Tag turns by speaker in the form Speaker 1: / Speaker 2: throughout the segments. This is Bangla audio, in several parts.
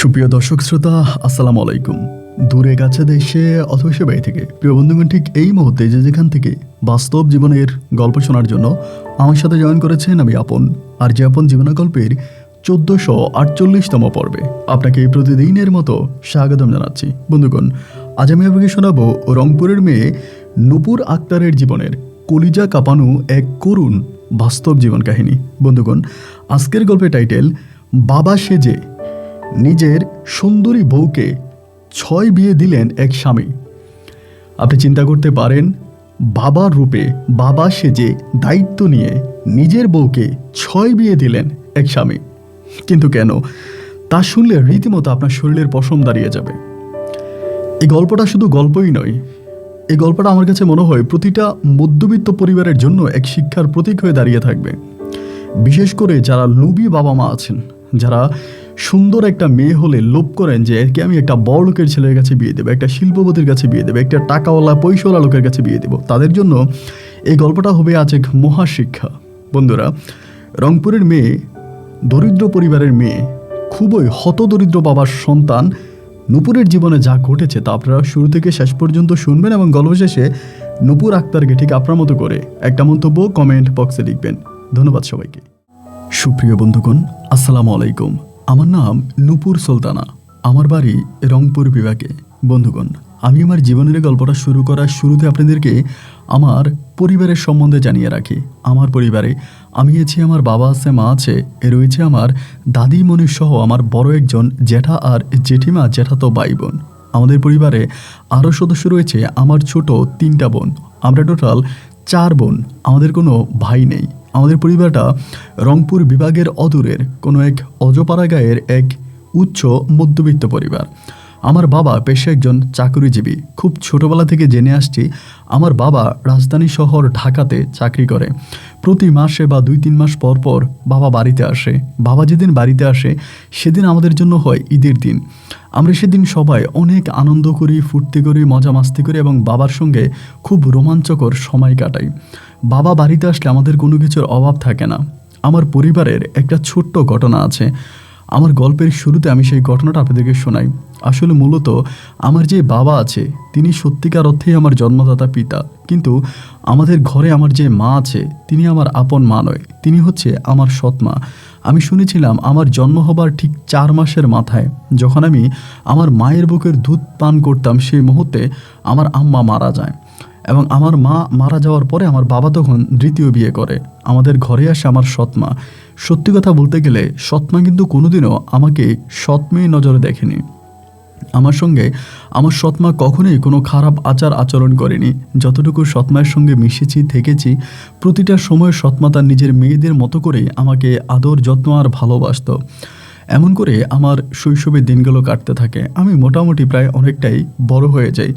Speaker 1: সুপ্রিয় দর্শক শ্রোতা, আসসালামু আলাইকুম। দূরে কাছে দেশে অথবা সে বাড়ি থেকে প্রিয় বন্ধুগণ, ঠিক এই মুহূর্তে যে যেখান থেকে বাস্তব জীবনের গল্প শোনার জন্য আমার সাথে জয়েন করেছেন আমি আপন। আর যে আপন জীবন গল্পের 1448তম পর্বে আপনাকে প্রতিদিনের মতো স্বাগতম জানাচ্ছি। বন্ধুগণ, আজ আমি আপনাকে শোনাবো রংপুরের মেয়ে নূপুর আক্তারের জীবনের কলিজা কাঁপানো এক করুণ বাস্তব জীবন কাহিনী। বন্ধুগণ, আজকের গল্পের টাইটেল বাবা সেজে নিজের সুন্দরী বউকে 6 বিয়ে দিলেন এক স্বামী। আপনি চিন্তা করতে পারেন, বাবার রূপে বাবা সেজে দায়িত্ব নিয়ে নিজের বউকে 6 বিয়ে দিলেন এক স্বামী। কিন্তু কেন? তা শুনলে রীতিমতো আপনার শরীরের পশম দাঁড়িয়ে যাবে। এই গল্পটা শুধু গল্পই নয়, এই গল্পটা আমার কাছে মনে হয় প্রতিটা মধ্যবিত্ত পরিবারের জন্য এক শিক্ষার প্রতীক হয়ে দাঁড়িয়ে থাকবে। বিশেষ করে যারা লোভী বাবা মা আছেন, যারা সুন্দর একটা মেয়ে হলে লোভ করেন যে একে আমি একটা বড় লোকের ছেলের কাছে বিয়ে দেবো, একটা শিল্পপতির কাছে বিয়ে দেবো, একটা টাকাওয়ালা পয়সাওয়ালা লোকের কাছে বিয়ে দেবো, তাদের জন্য এই গল্পটা হবে আজ এক মহাশিক্ষা। বন্ধুরা, রংপুরের মেয়ে, দরিদ্র পরিবারের মেয়ে, খুবই হতদরিদ্র বাবার সন্তান নূপুরের জীবনে যা ঘটেছে তা আপনারা শুরু থেকে শেষ পর্যন্ত শুনবেন এবং গল্প শেষে নূপুর আক্তারকে ঠিক আপনার মতো করে একটা মন্তব্য কমেন্ট বক্সে লিখবেন। ধন্যবাদ সবাইকে। সুপ্রিয় বন্ধুগণ, আসসালামু আলাইকুম। আমার নাম নূপুর সুলতানা, আমার বাড়ি রংপুর বিভাগে। বন্ধুগণ, আমি আমার জীবনের গল্পটা শুরু করার শুরুতে আপনাদেরকে আমার পরিবারের সম্বন্ধে জানিয়ে রাখি। আমার পরিবারে আমি আছি, আমার বাবা আছে, মা আছে, রয়েছে আমার দাদিমণি সহ আমার বড় একজন জ্যাঠা আর জেঠিমা, জ্যাঠাতো ভাই বোন। আমাদের পরিবারে আরও সদস্য রয়েছে, আমার ছোট 3টা বোন। আমরা টোটাল 4 বোন, আমাদের কোনো ভাই নেই। আমাদের পরিবারটা রংপুর বিভাগের অদূরের কোনো এক অজপাড়া গায়ের এক উচ্চ মধ্যবিত্ত পরিবার। আমার বাবা পেশায় একজন চাকরিজীবী। খুব ছোটবেলা থেকে জেনে আসছি আমার বাবা রাজধানী শহর ঢাকাতে চাকরি করে। প্রতি মাসে বা 2-3 মাস পর পর বাবা বাড়িতে আসে। বাবা যেদিন বাড়িতে আসে সেদিন আমাদের জন্য হয় ঈদের দিন। আমরা সেদিন সবাই অনেক আনন্দ করি, ফুর্তি করি, মজা মাস্তি করি এবং বাবার সঙ্গে খুব রোমাঞ্চকর সময় কাটাই। বাবা বাড়িতে আসলে আমাদের কোনো কিছুর অভাব থাকে না। আমার পরিবারের একটা ছোট্ট ঘটনা আছে। আমার গল্পের শুরুতে আমি সেই ঘটনাটা আপনাদেরকে শোনাই। আসলে মূলত আমার যে বাবা আছে তিনি সত্যিকার অর্থেই আমার জন্মদাতা পিতা, কিন্তু আমাদের ঘরে আমার যে মা আছে তিনি আমার আপন মা নয়, তিনি হচ্ছে আমার সৎ মা। আমি শুনেছিলাম আমার জন্ম হবার ঠিক 4 মাসের মাথায় যখন আমি আমার মায়ের বুকের দুধ পান করতাম, সেই মুহূর্তে আমার আম্মা মারা যায় এবং আমার মা মারা যাওয়ার পরে আমার বাবা তখন দ্বিতীয় বিয়ে করে। আমাদের ঘরে আসে আমার সৎমা। সত্যি কথা বলতে গেলে সৎমা কিন্তু কোনোদিনও আমাকে সৎ মেয়ে নজরে দেখেনি। আমার সঙ্গে আমার সৎমা কখনোই কোনো খারাপ আচরণ করেনি। যতটুকু সৎমায়ের সঙ্গে মিশেছি, থেকেছি, প্রতিটা সময় সৎমা তার নিজের মেয়েদের মতো করে আমাকে আদর, যত্ন আর ভালোবাসত। এমন করে আমার শৈশবের দিনগুলো কাটতে থাকে। আমি মোটামুটি প্রায় অনেকটাই বড় হয়ে যাই।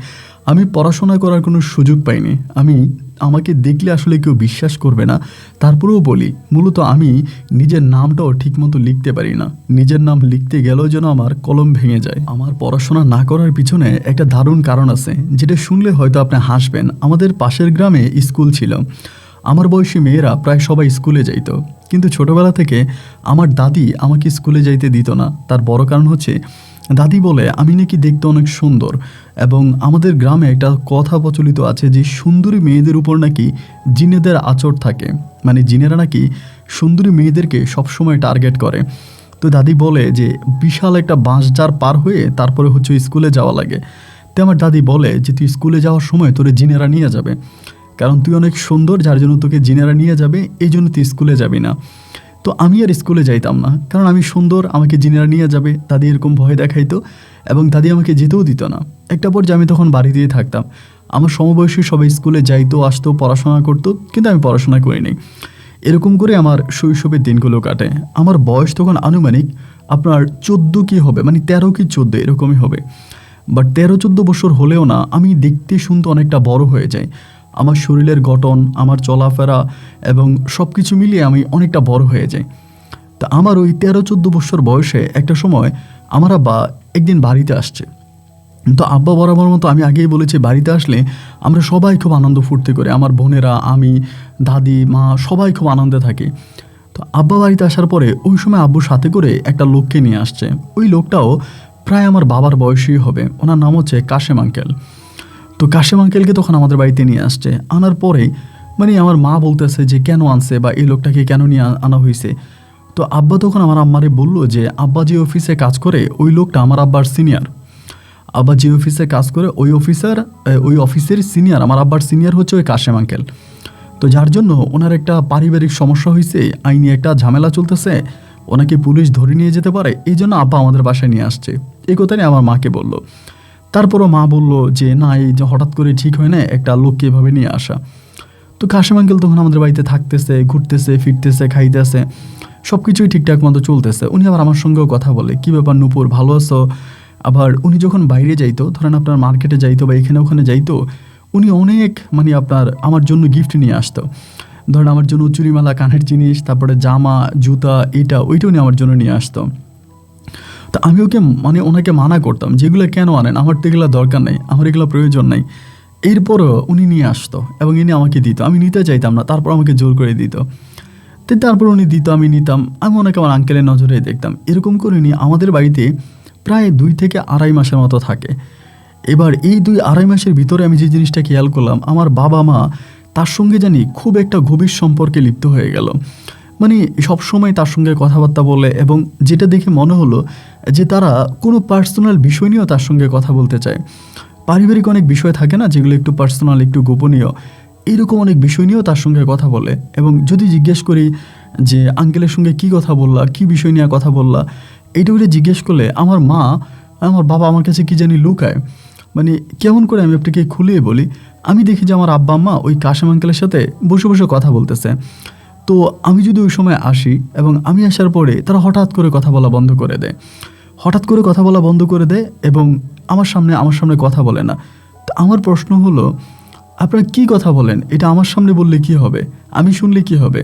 Speaker 1: আমি পড়াশোনা করার কোনো সুযোগ পাইনি। আমাকে দেখলে আসলে কেউ বিশ্বাস করবে না, তারপরেও বলি মূলত আমি নিজের নামটাও ঠিকমতো লিখতে পারি না। নিজের নাম লিখতে গেলেও যেন আমার কলম ভেঙে যায়। আমার পড়াশোনা না করার পিছনে একটা দারুণ কারণ আছে, যেটা শুনলে হয়তো আপনি হাসবেন। আমাদের পাশের গ্রামে স্কুল ছিল। আমার বয়সী মেয়েরা প্রায় সবাই স্কুলে যাইত, কিন্তু ছোটবেলা থেকে আমার দাদি আমাকে স্কুলে যাইতে দিত না। তার বড় কারণ হচ্ছে দাদি বলে আমি নাকি দেখতে অনেক সুন্দর, এবং আমাদের গ্রামে একটা কথা প্রচলিত আছে যে সুন্দরী মেয়েদের উপর নাকি জিনেদের আচর থাকে, মানে জিনেরা নাকি সুন্দরী মেয়েদেরকে সবসময় টার্গেট করে। তো দাদি বলে যে বিশাল একটা বাঁশঝাড় পার হয়ে তারপরে হচ্ছে স্কুলে যাওয়া লাগে। তো আমার দাদি বলে যে তুই স্কুলে যাওয়ার সময় তোরে জিনেরা নিয়ে যাবে, কারণ তুই অনেক সুন্দর, যার জন্য তোকে জিনেরা নিয়ে যাবে, এই জন্য তুই স্কুলে যাবি না। তো আমি আর স্কুলে যাইতাম না, কারণ আমি সুন্দর, আমাকে জিনেরা নিয়ে যাবে। দাদি এরকম ভয় দেখাইতো এবং দাদি আমাকে যেতেও দিত না। একটা পর্যায়ে আমি তখন বাড়িতেই থাকতাম। আমার সমবয়সী সবাই স্কুলে যাইতো, আসতো, পড়াশোনা করতো, কিন্তু আমি পড়াশোনা করিনি। এরকম করে আমার শৈশবের দিনগুলো কাটে। আমার বয়স তখন আনুমানিক আপনার 14 কি হবে, মানে 13 কি 14 এরকমই হবে। বাট 13-14 বছর হলেও না, আমি দেখতে শুনতে অনেকটা বড় হয়ে যাই। আমার শরীরের গঠন, আমার চলাফেরা এবং সব কিছু মিলিয়ে আমি অনেকটা বড় হয়ে যাই। তা আমার ওই 13-14 বছর বয়সে একটা সময় আমার আব্বা একদিন বাড়িতে আসছে। তো আব্বা বরাবর মতো আমি আগেই বলেছি, বাড়িতে আসলে আমরা সবাই খুব আনন্দ ফুর্তি করি। আমার বোনেরা, আমি, দাদি, মা সবাই খুব আনন্দে থাকি। তো আব্বা বাড়িতে আসার পরে ওই সময় আব্বুর সাথে করে একটা লোককে নিয়ে আসছে। ওই লোকটাও প্রায় আমার বাবার বয়সী হবে, ওনার নাম হচ্ছে কাশেম আঙ্কেল। তো কাশেম আঙ্কেলকে তখন আমাদের বাড়িতে নিয়ে আসছে। আনার পরে মানে আমার মা বলতেছে যে কেন আনছে বা এই লোকটাকে কেন নিয়ে আনা হয়েছে। তো আব্বা তখন আমার আম্মারে বললো যে আব্বা যে অফিসে কাজ করে ওই লোকটা আমার আব্বার সিনিয়র। আব্বা যে অফিসে কাজ করে ওই অফিসের সিনিয়র, আমার আব্বার সিনিয়র হচ্ছে ওই কাশেম আঙ্কেল। তো যার জন্য ওনার একটা পারিবারিক সমস্যা হয়েছে, আইনি একটা ঝামেলা চলতেছে, ওনাকে পুলিশ ধরে নিয়ে যেতে পারে, এই জন্য আব্বা আমাদের বাসায় নিয়ে আসছে। এই কথাই আমার মাকে বলল। তারপরও মা বলল যে না, এই যে হঠাৎ করে ঠিক হয় না একটা লোককে এভাবে নিয়ে আসা। তো কাশেম আঙ্কেল তখন আমাদের বাড়িতে থাকতেছে, ঘুরতেছে, ফিরতেছে, খাইতেছে, সব কিছুই ঠিকঠাক মতো চলতেছে। উনি আবার আমার সঙ্গেও কথা বলে, কী ব্যাপার নূপুর, ভালো আছো? আবার উনি যখন বাইরে যাইতো, ধরেন আপনার মার্কেটে যাইতো বা এখানে ওখানে যাইতো, উনি অনেক মানে আপনার আমার জন্য গিফট নিয়ে আসতো। ধরেন আমার জন্য চুরিমালা, কানের জিনিস, তারপরে জামা, জুতা, এটা ওইটা উনি আমার জন্য নিয়ে আসতো। তো আমি ওকে মানে ওনাকে মানা করতাম যেগুলো কেন আনেন, আমার তো এগুলো দরকার নেই, আমার এগুলো প্রয়োজন নেই। এরপরও উনি নিয়ে আসতো এবং এনে আমাকে দিত। আমি নিতে চাইতাম না, তারপর আমাকে জোর করে দিত। তো তারপর উনি দিত, আমি নিতাম। আমি ওনাকে আমার আঙ্কেলের নজরে দেখতাম। এরকম করে উনি আমাদের বাড়িতে প্রায় 2 থেকে আড়াই মাসের মতো থাকে। এবার এই 2-2.5 মাসের ভিতরে আমি যে জিনিসটা খেয়াল করলাম, আমার বাবা মা তার সঙ্গে জানি খুব একটা গভীর সম্পর্কে লিপ্ত হয়ে গেল। মানে সবসময় তার সঙ্গে কথাবার্তা বলে, এবং যেটা দেখে মনে হলো যে তারা কোনো পার্সোনাল বিষয় নিয়েও তার সঙ্গে কথা বলতে চায়। পারিবারিক অনেক বিষয় থাকে না যেগুলো একটু পার্সোনাল, একটু গোপনীয়, এইরকম অনেক বিষয় নিয়েও তার সঙ্গে কথা বলে। এবং যদি জিজ্ঞেস করি যে আঙ্কেলের সঙ্গে কী কথা বললা, কী বিষয় নিয়ে কথা বললা, এইটা ওইটা জিজ্ঞেস করলে আমার মা, আমার বাবা আমার কাছে কী জানি লুকায়। মানে কেমন করে আমি আপনাকে খুলিয়ে বলি, আমি দেখি যে আমার আব্বা আম্মা ওই কাশেম আঙ্কেলের সাথে বসে বসে কথা বলতেছে। তো আমি যদি ওই সময় আসি এবং আমি আসার পরে তারা হঠাৎ করে কথা বলা বন্ধ করে দেয়, এবং আমার সামনে কথা বলে না। তো আমার প্রশ্ন হলো, আপনারা কী কথা বলেন, এটা আমার সামনে বললে কি হবে, আমি শুনলে কি হবে?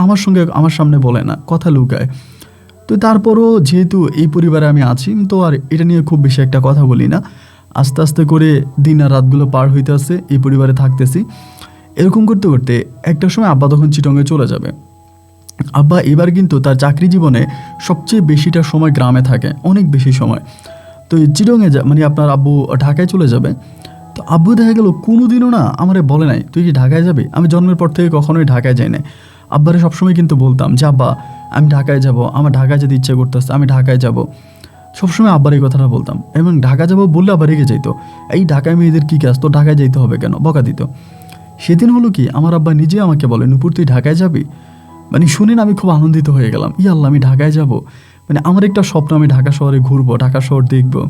Speaker 1: আমার সামনে বলে না, কথা লুকায়। তো তারপরও যেহেতু এই পরিবারে আমি আছি, তো আর এটা নিয়ে খুব বেশি একটা কথা বলি না। আস্তে আস্তে করে দিন আর রাতগুলো পার হইতে আসছে, এই পরিবারে থাকতেছি। এরকম করতে করতে একটা সময় আব্বা তখন চিটংয়ে চলে যাবে। আব্বা এবার কিন্তু তার চাকরি জীবনে সবচেয়ে বেশিটা সময় গ্রামে থাকে, অনেক বেশি সময়। তো এই চিটংয়ে মানে আপনার আব্বু ঢাকায় চলে যাবে। তো আব্বু দেখা গেল কোনোদিনও না আমারে বলে নাই তুই কি ঢাকায় যাবি। আমি জন্মের পর থেকে কখনোই ঢাকায় যাই নাই। আব্বারে সবসময় কিন্তু বলতাম যে আব্বা আমি ঢাকায় যাব, আমার ঢাকায় যেতে ইচ্ছে করতেছে, আমি ঢাকায় যাব। সবসময় আব্বার এই কথাটা বলতাম, এবং ঢাকা যাবো বললে আবার রেগে যাইতো, এই ঢাকায় মেয়েদের কী কাজ, তো ঢাকায় যাইতে হবে কেন, বকা দিত। সেদিন হলো কি, আমার আব্বা নিজে আমাকে বলে নূপুর তুই ঢাকায় যাবি। মানে শুনেন আমি খুব আনন্দিত হয়ে গেলাম, আল্লাহ আমি ঢাকায় যাব। মানে আমার একটা স্বপ্ন, আমি ঢাকা শহরে ঘুরবো, ঢাকা শহর দেখবো,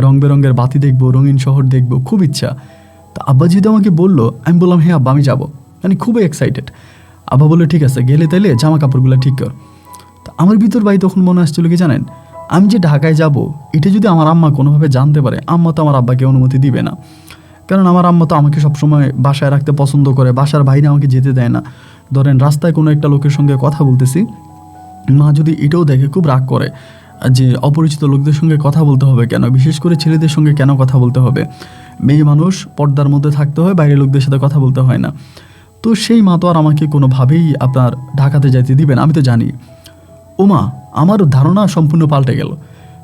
Speaker 1: রং বেরঙের বাতি দেখবো, রঙিন শহর দেখবো, খুব ইচ্ছা। তো আব্বা যেহেতু আমাকে বললো, আমি বললাম হ্যাঁ আব্বা আমি যাবো, মানে খুবই এক্সাইটেড। আব্বা বললো ঠিক আছে, গেলে তাইলে জামা কাপড়গুলো ঠিক কর। তো আমার ভিতর ভাই তখন মনে আসছিল কি জানেন, আমি যে ঢাকায় যাব এটা যদি আমার আম্মা কোনোভাবে জানতে পারে, আম্মা তো আমার আব্বাকে অনুমতি দিবে না। কারণ আমার আম্মা তো আমাকে সবসময় বাসায় রাখতে পছন্দ করে, বাসার বাইরে আমাকে যেতে দেয় না। ধরেন রাস্তায় কোনো একটা লোকের সঙ্গে কথা বলতেছি, মা যদি এটাও দেখে খুব রাগ করে যে অপরিচিত লোকদের সঙ্গে কথা বলতে হবে কেন, বিশেষ করে ছেলেদের সঙ্গে কেন কথা বলতে হবে, মেয়ে মানুষ পর্দার মধ্যে থাকতে হয়, বাইরের লোকদের সাথে কথা বলতে হয় না। তো সেই মা তো আর আমাকে কোনোভাবেই আপনার ঢাকাতে যাইতে দিবেন, আমি তো জানি। ওমা, আমার ধারণা সম্পূর্ণ পাল্টে গেল।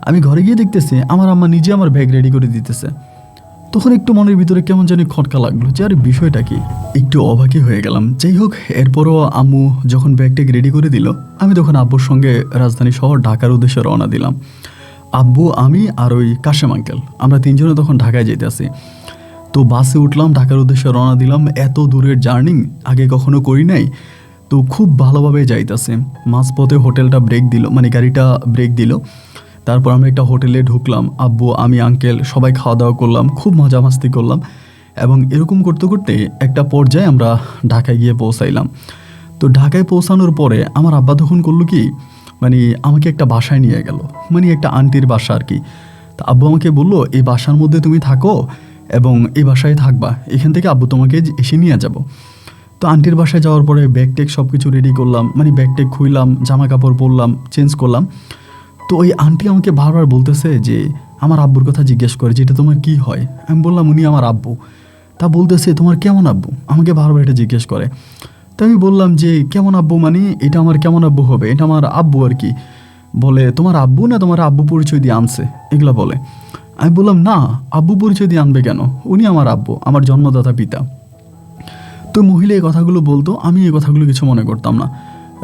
Speaker 1: আমি ঘরে গিয়ে দেখতেছি আমার আম্মা নিজে আমার ব্যাগ রেডি করে দিতেছে। তখন একটু মনের ভিতরে কেমন জানি খটকা লাগলো যে আরে বিষয়টা কি, একটু অবাকই হয়ে গেলাম। যাই হোক, এরপরও আম্মু যখন ব্যাগটাকে রেডি করে দিল, আমি তখন আব্বুর সঙ্গে রাজধানী শহর ঢাকার উদ্দেশ্যে রওনা দিলাম। আব্বু, আমি আর ওই কাশেম আঙ্কেল, আমরা তিনজনে তখন ঢাকায় যেতে আসি। তো বাসে উঠলাম, ঢাকার উদ্দেশ্যে রওনা দিলাম। এত দূরের জার্নি আগে কখনো করি নাই, তো খুব ভালোভাবে যাইতেছে। মাঝপথে হোটেলটা ব্রেক দিল, মানে গাড়িটা ব্রেক দিল। তারপর আমরা একটা হোটেলে ঢুকলাম, আব্বু, আমি, আঙ্কেল সবাই খাওয়া দাওয়া করলাম, খুব মজা মাস্তি করলাম। এবং এরকম করতে করতে একটা পর্যায়ে আমরা ঢাকায় গিয়ে পৌঁছাইলাম। তো ঢাকায় পৌঁছানোর পরে আমার আব্বা তখন করলো কি, মানে আমাকে একটা বাসায় নিয়ে গেল, মানে একটা আন্টির বাসা আর কি। তো আব্বু আমাকে বললো এই বাসার মধ্যে তুমি থাকো এবং এই বাসায় থাকবা, এখান থেকে আব্বু তোমাকে এসে নিয়ে যাব। তো আন্টির বাসায় যাওয়ার পরে ব্যাগ টেক সব কিছু রেডি করলাম, মানে ব্যাগ টেক খুইলাম, জামা কাপড় পরলাম, চেঞ্জ করলাম। তো ওই আন্টি আমাকে বারবার বলতেছে যে আমার আব্বুর কথা জিজ্ঞেস করে যে এটা তোমার কী হয়। আমি বললাম উনি আমার আব্বু। তা বলতেছে তোমার কেমন আব্বু, আমাকে বারবার এটা জিজ্ঞেস করে। তো আমি বললাম যে কেমন আব্বু, মানে এটা আমার কেমন আব্বু হবে, এটা আমার আব্বু আর কি। বলে তোমার আব্বু না তোমার আব্বু পরিচয় দিয়ে আনছে, এগুলা বলে। আমি বললাম না, আব্বু পরিচয় দিয়ে আনবে কেন, উনি আমার আব্বু, আমার জন্মদাতা পিতা। তো মহিলা এই কথাগুলো বলতো, আমি এই কথাগুলো কিছু মনে করতাম না।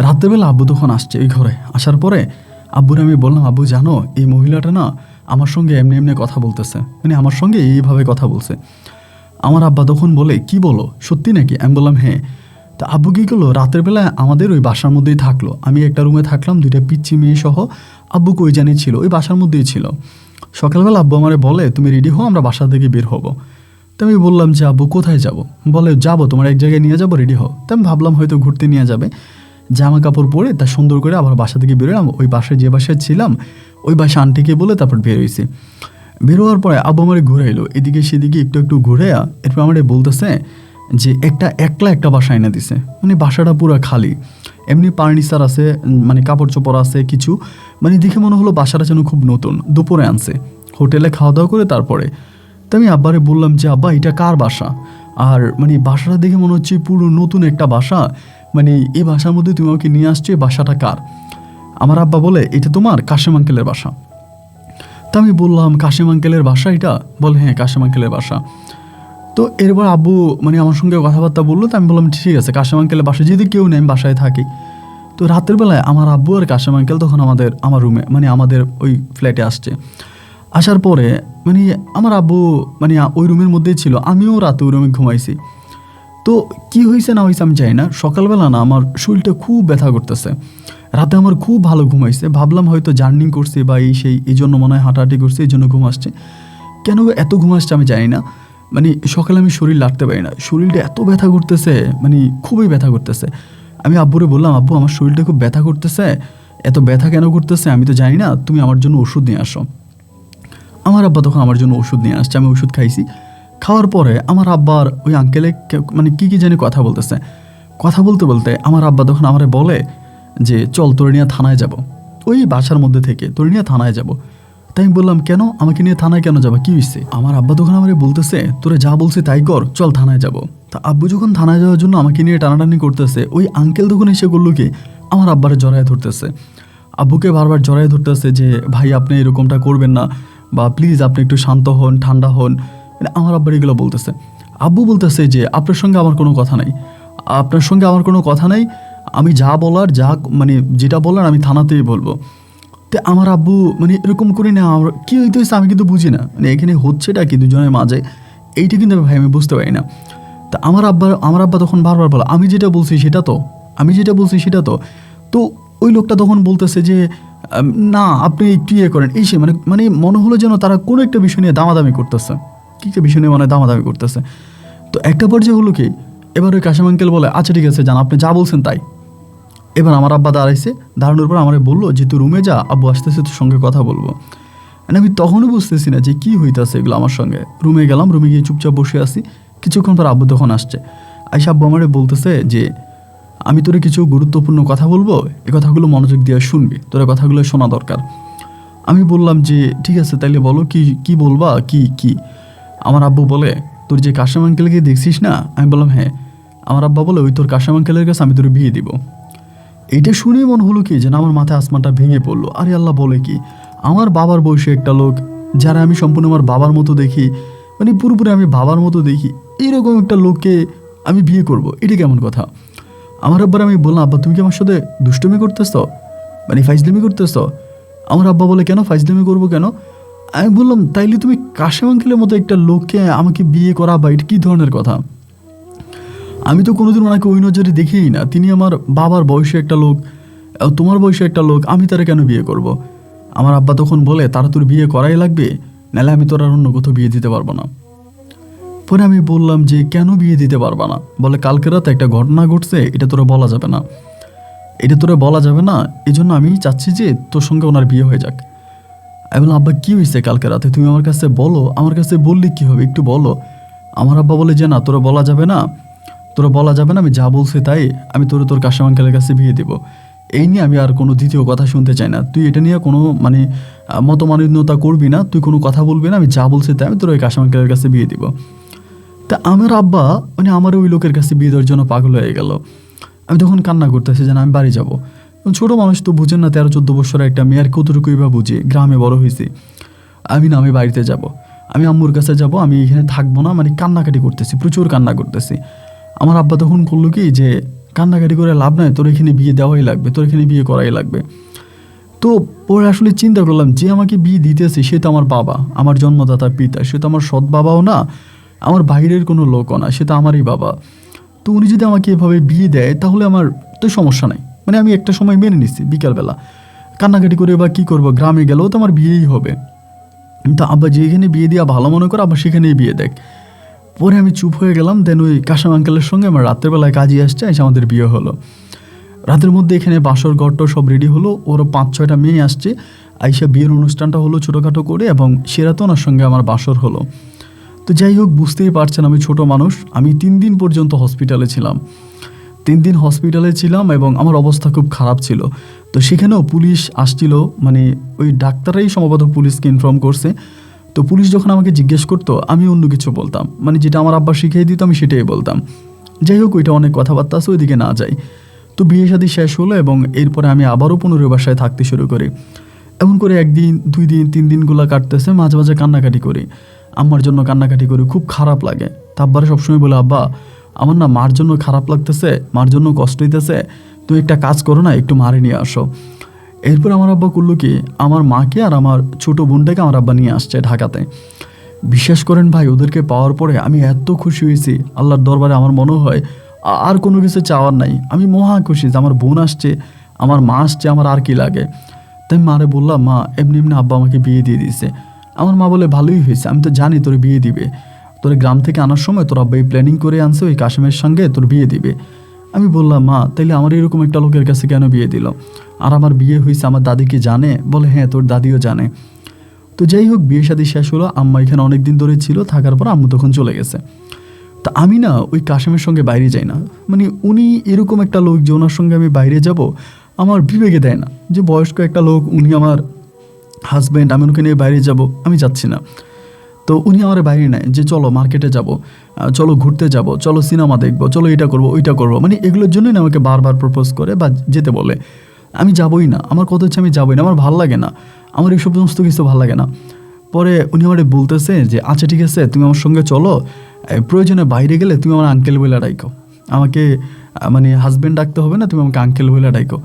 Speaker 1: রাত্রেবেলা আব্বু তখন আসছে এই ঘরে, আসার পরে আব্বুর আমি বললাম, আব্বু জানো এই মহিলাটা না আমার সঙ্গে এমনি এমনি কথা বলতেছে, মানে আমার সঙ্গে এইভাবে কথা বলছে। আমার আব্বা তখন বলে কি বলো, সত্যি নাকি? আমি বললাম হ্যাঁ। তা আব্বু কী করলো, রাতের বেলায় আমাদের ওই বাসার মধ্যেই থাকলো, আমি একটা রুমে থাকলাম, দুইটা পিচ্চি মেয়ে সহ। আব্বু কই জানি ছিল, ওই বাসার মধ্যেই ছিল। সকালবেলা আব্বু আমারে বলে তুমি রেডি হও, আমরা বাসা থেকে বের হবো। তো আমি বললাম যে আব্বু কোথায় যাব? বলে যাবো তোমার এক জায়গায় নিয়ে যাবো, রেডি হও। তো আমি ভাবলাম হয়তো ঘুরতে নিয়ে যাবে, জামা কাপড় পরে তা সুন্দর করে আবার বাসা থেকে বেরোলাম। ওই বাসায় যে বাসায় ছিলাম ওই বাসা আন্টিকে বলে তারপর বের হয়েছি। বেরোয়ার পরে আব্বু আমারে ঘুরে এলো, এদিকে সেদিকে একটু একটু ঘুরে এরপর আমারে বলতেছে যে একলা একটা বাসা এনে দিছে, মানে বাসাটা পুরো খালি, এমনি ফার্নিচার আছে, মানে কাপড় চোপড় আছে কিছু, মানে দেখে মনে হলো বাসাটা যেন খুব নতুন, দুপুরে আনছে হোটেলে খাওয়া দাওয়া করে তারপরে। তো আমি আব্বারে বললাম যে আব্বা এটা কার বাসা? আর মানে বাসাটা দেখে মনে হচ্ছে পুরো নতুন একটা বাসা, মানে এই বাসার মধ্যে তুমি আমাকে নিয়ে আসছো, বাসাটা কার? আমার আব্বা বলে এটা তোমার কাশেম আঙ্কেলের বাসা। তা আমি বললাম কাশেম আঙ্কেলের বাসা এটা? বলে হ্যাঁ কাশেম আঙ্কেলের বাসা। তো এরপর আব্বু মানে আমার সঙ্গে কথাবার্তা বললো, তো আমি বললাম ঠিক আছে কাশেম আঙ্কেলের বাসায় যদি কেউ নেই আমি বাসায় থাকি। তো রাতের বেলায় আমার আব্বু আর কাশেম আঙ্কেল তখন আমার রুমে, মানে আমাদের ওই ফ্ল্যাটে আসছে। আসার পরে মানে আমার আব্বু মানে ওই রুমের মধ্যেই ছিল, আমিও রাতে ওই রুমে ঘুমাইছি। তো কি হয়েছে না হয়েছে আমি জানি না, সকালবেলা না আমার শরীরটা খুব ব্যথা করতেছে। রাতে আমার খুব ভালো ঘুমাইছে, ভাবলাম হয়তো জার্নি করছি বা এই জন্য মনে হয় হাঁটাহাঁটি করছে, এই জন্য ঘুম আসছে। কেন এত ঘুম আসছে আমি জানি না, মানে সকালে আমি শরীর লাগতে পারি না, শরীরটা এত ব্যথা করতেছে, মানে খুবই ব্যথা করতেছে। আমি আব্বুরে বললাম আব্বু আমার শরীরটা খুব ব্যথা করতেছে, এত ব্যথা কেন করতেছে আমি তো জানি না, তুমি আমার জন্য ওষুধ নিয়ে আসো। আমার আব্বা তখন আমার জন্য ওষুধ নিয়ে আসছে, আমি ওষুধ খাইছি। খাওয়ার পরে আমার আব্বার ওই আঙ্কেলে মানে কী জানি কথা বলতেছে। কথা বলতে বলতে আমার আব্বা তখন আমারে বলে যে চল তোরে নিয়ে থানায় যাব, ওই বাসার মধ্যে থেকে তোরে নিয়ে থানায় যাব। তাই আমি বললাম কেন, আমাকে নিয়ে থানায় কেন যাবো, কী হয়েছে? আমার আব্বা তখন আমারে বলতেছে তোরে যা বলছে তাই কর, চল থানায় যাব। তা আব্বু যখন থানায় যাওয়ার জন্য আমাকে নিয়ে টানাটানি করতেছে, ওই আঙ্কেল তখন এসে করলো কি আমার আব্বারে জড়ায় ধরতেছে, আব্বুকে বারবার জড়ায় ধরতেছে যে ভাই আপনি এরকমটা করবেন না, বা প্লিজ আপনি একটু শান্ত হন, ঠান্ডা হন, মানে আমার আব্বার এগুলো বলতেছে। আব্বু বলতেছে যে আপনার সঙ্গে আমার কোনো কথা নাই, আপনার সঙ্গে আমার কোনো কথা নাই, আমি যা বলার মানে যেটা বলার আমি থানাতেই বলবো। তো আমার আব্বু মানে এরকম করি না, আমার কী হইতেছে আমি কিন্তু বুঝি না, মানে এখানে হচ্ছেটা কি দুজনের মাঝে, এইটা কিন্তু ভাই আমি বুঝতে পারি না। তা আমার আব্বা তখন বারবার বলে আমি যেটা বলছি সেটা তো, আমি যেটা বলছি সেটা তো। তো ওই লোকটা তখন বলতেছে যে না আপনি একটু ইয়ে করেন এই সে, মানে মানে মনে হলো যেন তারা কোনো একটা বিষয় নিয়ে দামাদামি করতেছে, কী একটা বিষয় নিয়ে মানে দামাদামি করতেছে। তো একটা পর্যায়ে হলো কি, এবার ওই কাশেম আঙ্কেল বলে আচ্ছা ঠিক আছে যান, আপনি যা বলছেন তাই। এবার আমার আব্বা দাঁড়াইছে, দাঁড়ানোর পর আমার বললো যে তুই রুমে যা, আব্বু আসতেছে তোর সঙ্গে কথা বলবো। মানে আমি তখনও বুঝতেছি না যে কী হইতেছে এগুলো আমার সঙ্গে। রুমে গেলাম, রুমে গিয়ে চুপচাপ বসে আছি। কিছুক্ষণ পর আব্বু তখন আসছে, আইসা আব্বু আমারে বলতেছে যে আমি তোরে কিছু গুরুত্বপূর্ণ কথা বলবো, এই কথাগুলো মনোযোগ দিয়ে শুনবি, তোর কথাগুলো শোনা দরকার। আমি বললাম যে ঠিক আছে তাইলে বলো কি বলবা, কি? আমার আব্বু বলে তোর যে কাশেম আঙ্কেলকে দেখছিস না? আমি বললাম হ্যাঁ। আমার আব্বা বলে ওই তোর কাশেম আঙ্কেলের কাছে আমি তোর বিয়ে দিব। এইটা শুনেই মনে হলো কি যেন আমার মাথায় আসমানটা ভেঙে পড়লো। আরে আল্লাহ, বলে কি আমার বাবার বয়সে একটা লোক, যারা আমি সম্পূর্ণ আমার বাবার মতো দেখি, মানে পুরোপুরি আমি বাবার মতো দেখি, এইরকম একটা লোককে আমি বিয়ে করব, এটা কেমন কথা? আমার আব্বার আমি বললাম আব্বা তুমি কি আমার সাথে দুষ্টুমি করতেছ, মানে ফাইজলামি করতেছ? আমার আব্বা বলে কেন ফাইজলামি করবো কেন? আমি বললাম তাইলে তুমি কাশেম আঙ্কেলের মতো একটা লোককে আমাকে বিয়ে করা, বা এটা কী ধরনের কথা? আমি তো কোনোদিন ওনাকে ওই নজরে দেখেই না, তিনি আমার বাবার বয়সে একটা লোক, তোমার বয়সে একটা লোক, আমি তারা কেন বিয়ে করব? আমার আব্বা তখন বলে তারা তোর বিয়ে করাই লাগবে, নাহলে আমি তোর আর অন্য কোথাও বিয়ে দিতে পারবো না। পরে আমি বললাম যে কেন বিয়ে দিতে পারবা না? বলে কালকে রাতে একটা ঘটনা ঘটছে, এটা তোরা বলা যাবে না, এটা তোরা বলা যাবে না, এই জন্য আমি চাচ্ছি যে তোর সঙ্গে ওনার বিয়ে হয়ে যাক। আমি বললাম আব্বা কী হয়েছে কালকে রাতে, তুমি আমার কাছে বলো, আমার কাছে বললে কী হবে একটু বলো। আমার আব্বা বলে যে না তোরা বলা যাবে না, আমি যা বলছি তাই, আমি তোর কাশেম আঙ্কেলের কাছে বিয়ে দিব। এই নিয়ে আমি আর কোনো দ্বিতীয় কথা শুনতে চাই না, তুই এটা নিয়ে কোনো মানে মতমালিন্যতা করবি না, তুই কোনো কথা বলবি না, আমি যা বলছি তাই, আমি তোর ওই কাশেম আঙ্কেলের কাছে বিয়ে দিব। তা আমার আব্বা মানে আমার ওই লোকের কাছে বিয়ে দেওয়ার জন্য পাগল হয়ে গেল। আমি তখন কান্না করতেছি যে না, আমি বাড়ি যাব। ছোটো মানুষ তো বুঝেন না, 13-14 বছরের একটা মেয়ে আর কতটুকুই বা বুঝি, গ্রামে বড় হয়েছি। আমি বাড়িতে যাব, আমি আম্মুর কাছে যাব, আমি এখানে থাকবো না, মানে কান্নাকাটি করতেছি, প্রচুর কান্না করতেছি। আমার আব্বা তখন করলো কি যে কান্নাকাটি করে লাভ নাই, তোর এখানে বিয়ে দেওয়াই লাগবে, তোর এখানে বিয়ে করাই লাগবে। তো পরে আসলে চিন্তা করলাম যে আমাকে বিয়ে দিতেছে সে তো আমার বাবা, আমার জন্মদাতা পিতা, সে তো আমার সৎ বাবাও না, আমার বাইরের কোনো লোকও না, সে তো আমারই বাবা। তো উনি যদি আমাকে এভাবে বিয়ে দেয় তাহলে আমার তো সমস্যা নাই, মানে আমি একটা সময় মেনে নিচ্ছি, বিকালবেলা কান্নাকাটি করে বা কী করবো, গ্রামে গেলেও তো আমার বিয়েই হবে। কিন্তু আব্বা যেখানে বিয়ে দেওয়া ভালো মনে করে আবার সেখানেই বিয়ে দেখ। পরে আমি চুপ হয়ে গেলাম। দেন ওই কাশাম আঙ্কেলের সঙ্গে আমার রাত্রেবেলায় কাজই আসছে, এসে আমাদের বিয়ে হলো। রাতের মধ্যে এখানে বাসর ঘরটা সব রেডি হলো, ওরা 5-6টা মেয়ে আসছে, আইসা বিয়ের অনুষ্ঠানটা হলো ছোটোখাটো করে, এবং সেরাতে ওনার সঙ্গে আমার বাসর হলো। তো যাই হোক, বুঝতেই পারছেন আমি ছোট মানুষ, আমি 3 দিন পর্যন্ত হসপিটালে ছিলাম। 3 দিন হসপিটালে ছিলাম এবং আমার অবস্থা খুব খারাপ ছিল। তো সেখানেও পুলিশ আসছিল, মানে ওই ডাক্তাররাই সম্ভবত পুলিশকে ইনফর্ম করছে। তো পুলিশ যখন আমাকে জিজ্ঞেস করতো আমি অন্য কিছু বলতাম, মানে যেটা আমার আব্বা শিখিয়ে দিত আমি সেটাই বলতাম। যাই হোক, ওইটা অনেক কথাবার্তা আছে, ওইদিকে না যাই। তো বিয়ে শাদী শেষ হলো এবং এরপরে আমি আবারও পুনরায় বাসায় থাকতে শুরু করি। এমন করে 1 দিন 2 দিন 3 দিনগুলো কাটতেছে, মাঝে মাঝে কান্নাকাটি করি, আম্মার জন্য কান্নাকাটি করি, খুব খারাপ লাগে। তা আব্বারে সবসময় বলে, আব্বা আমার না মার জন্য খারাপ লাগতেছে, মার জন্য কষ্ট হইতেছে, তুমি একটা কাজ করো না, একটু মারে নিয়ে আসো। এরপর আমার আব্বা করলো কি, আমার মাকে আর আমার ছোটো বোনটাকে আমার আব্বা নিয়ে আসছে ঢাকাতে। বিশ্বাস করেন ভাই, ওদেরকে পাওয়ার পরে আমি এত খুশি হয়েছি, আল্লাহর দরবারে আমার মনে হয় আর কোনো কিছু চাওয়ার নাই। আমি মহা খুশি যে আমার বোন আসছে, আমার মা আসছে, আমার আর কি লাগে। তাই মারে বললাম, মা এমনি এমনি আব্বা আমাকে বিয়ে দিয়ে দিয়েছে। আমার মা বলে, ভালোই হয়েছে, আমি তো জানি তোর বিয়ে দিবে, তোর গ্রাম থেকে আনার সময় তোর আব্বাই প্ল্যানিং করে আনছে ওই কাশেমের সঙ্গে তোর বিয়ে দিবে। আমি বললাম, মা তাইলে আমার এরকম একটা লোকের কাছে কেন বিয়ে দিল? আর আমার বিয়ে হয়েছে আমার দাদি কি জানে? বলে, হ্যাঁ তোর দাদিও জানে। তো যাই হোক, বিয়ে শাদী শেষ হলো, আম্মা এখানে অনেক দিন ধরে ছিল, থাকার পর আম্মু তখন চলে গেছে। তা আমি না ওই কাশেমের সঙ্গে বাইরে যাই না, মানে উনি এরকম একটা লোক যে ওনার সঙ্গে আমি বাইরে যাব আমার বিবেকে দেয় না, যে বয়স্ক একটা লোক, উনি আমার হাজব্যান্ড, আমি ওকে নিয়ে বাইরে যাব, আমি যাচ্ছি না। তো উনি আমার বাইরে নেয় যে চলো মার্কেটে যাব, চলো ঘুরতে যাব, চলো সিনেমা দেখবো, চলো এটা করবো ওইটা করবো, মানে এগুলোর জন্যই না আমাকে বারবার প্রপোজ করে বা যেতে বলে। আমি যাবই না, আমার কথা হচ্ছে আমি যাবই না, আমার ভালো লাগে না, আমার এইসব সমস্ত কিছু ভালো লাগে না। পরে উনি আমার বলতেছে যে আচ্ছা ঠিক আছে, তুমি আমার সঙ্গে চলো, প্রয়োজনে বাইরে গেলে তুমি আমার আঙ্কেল বলে ডাইকো, আমাকে মানে হাজব্যান্ড ডাকতে হবে না, তুমি আমাকে আঙ্কেল বলে ডাইকো।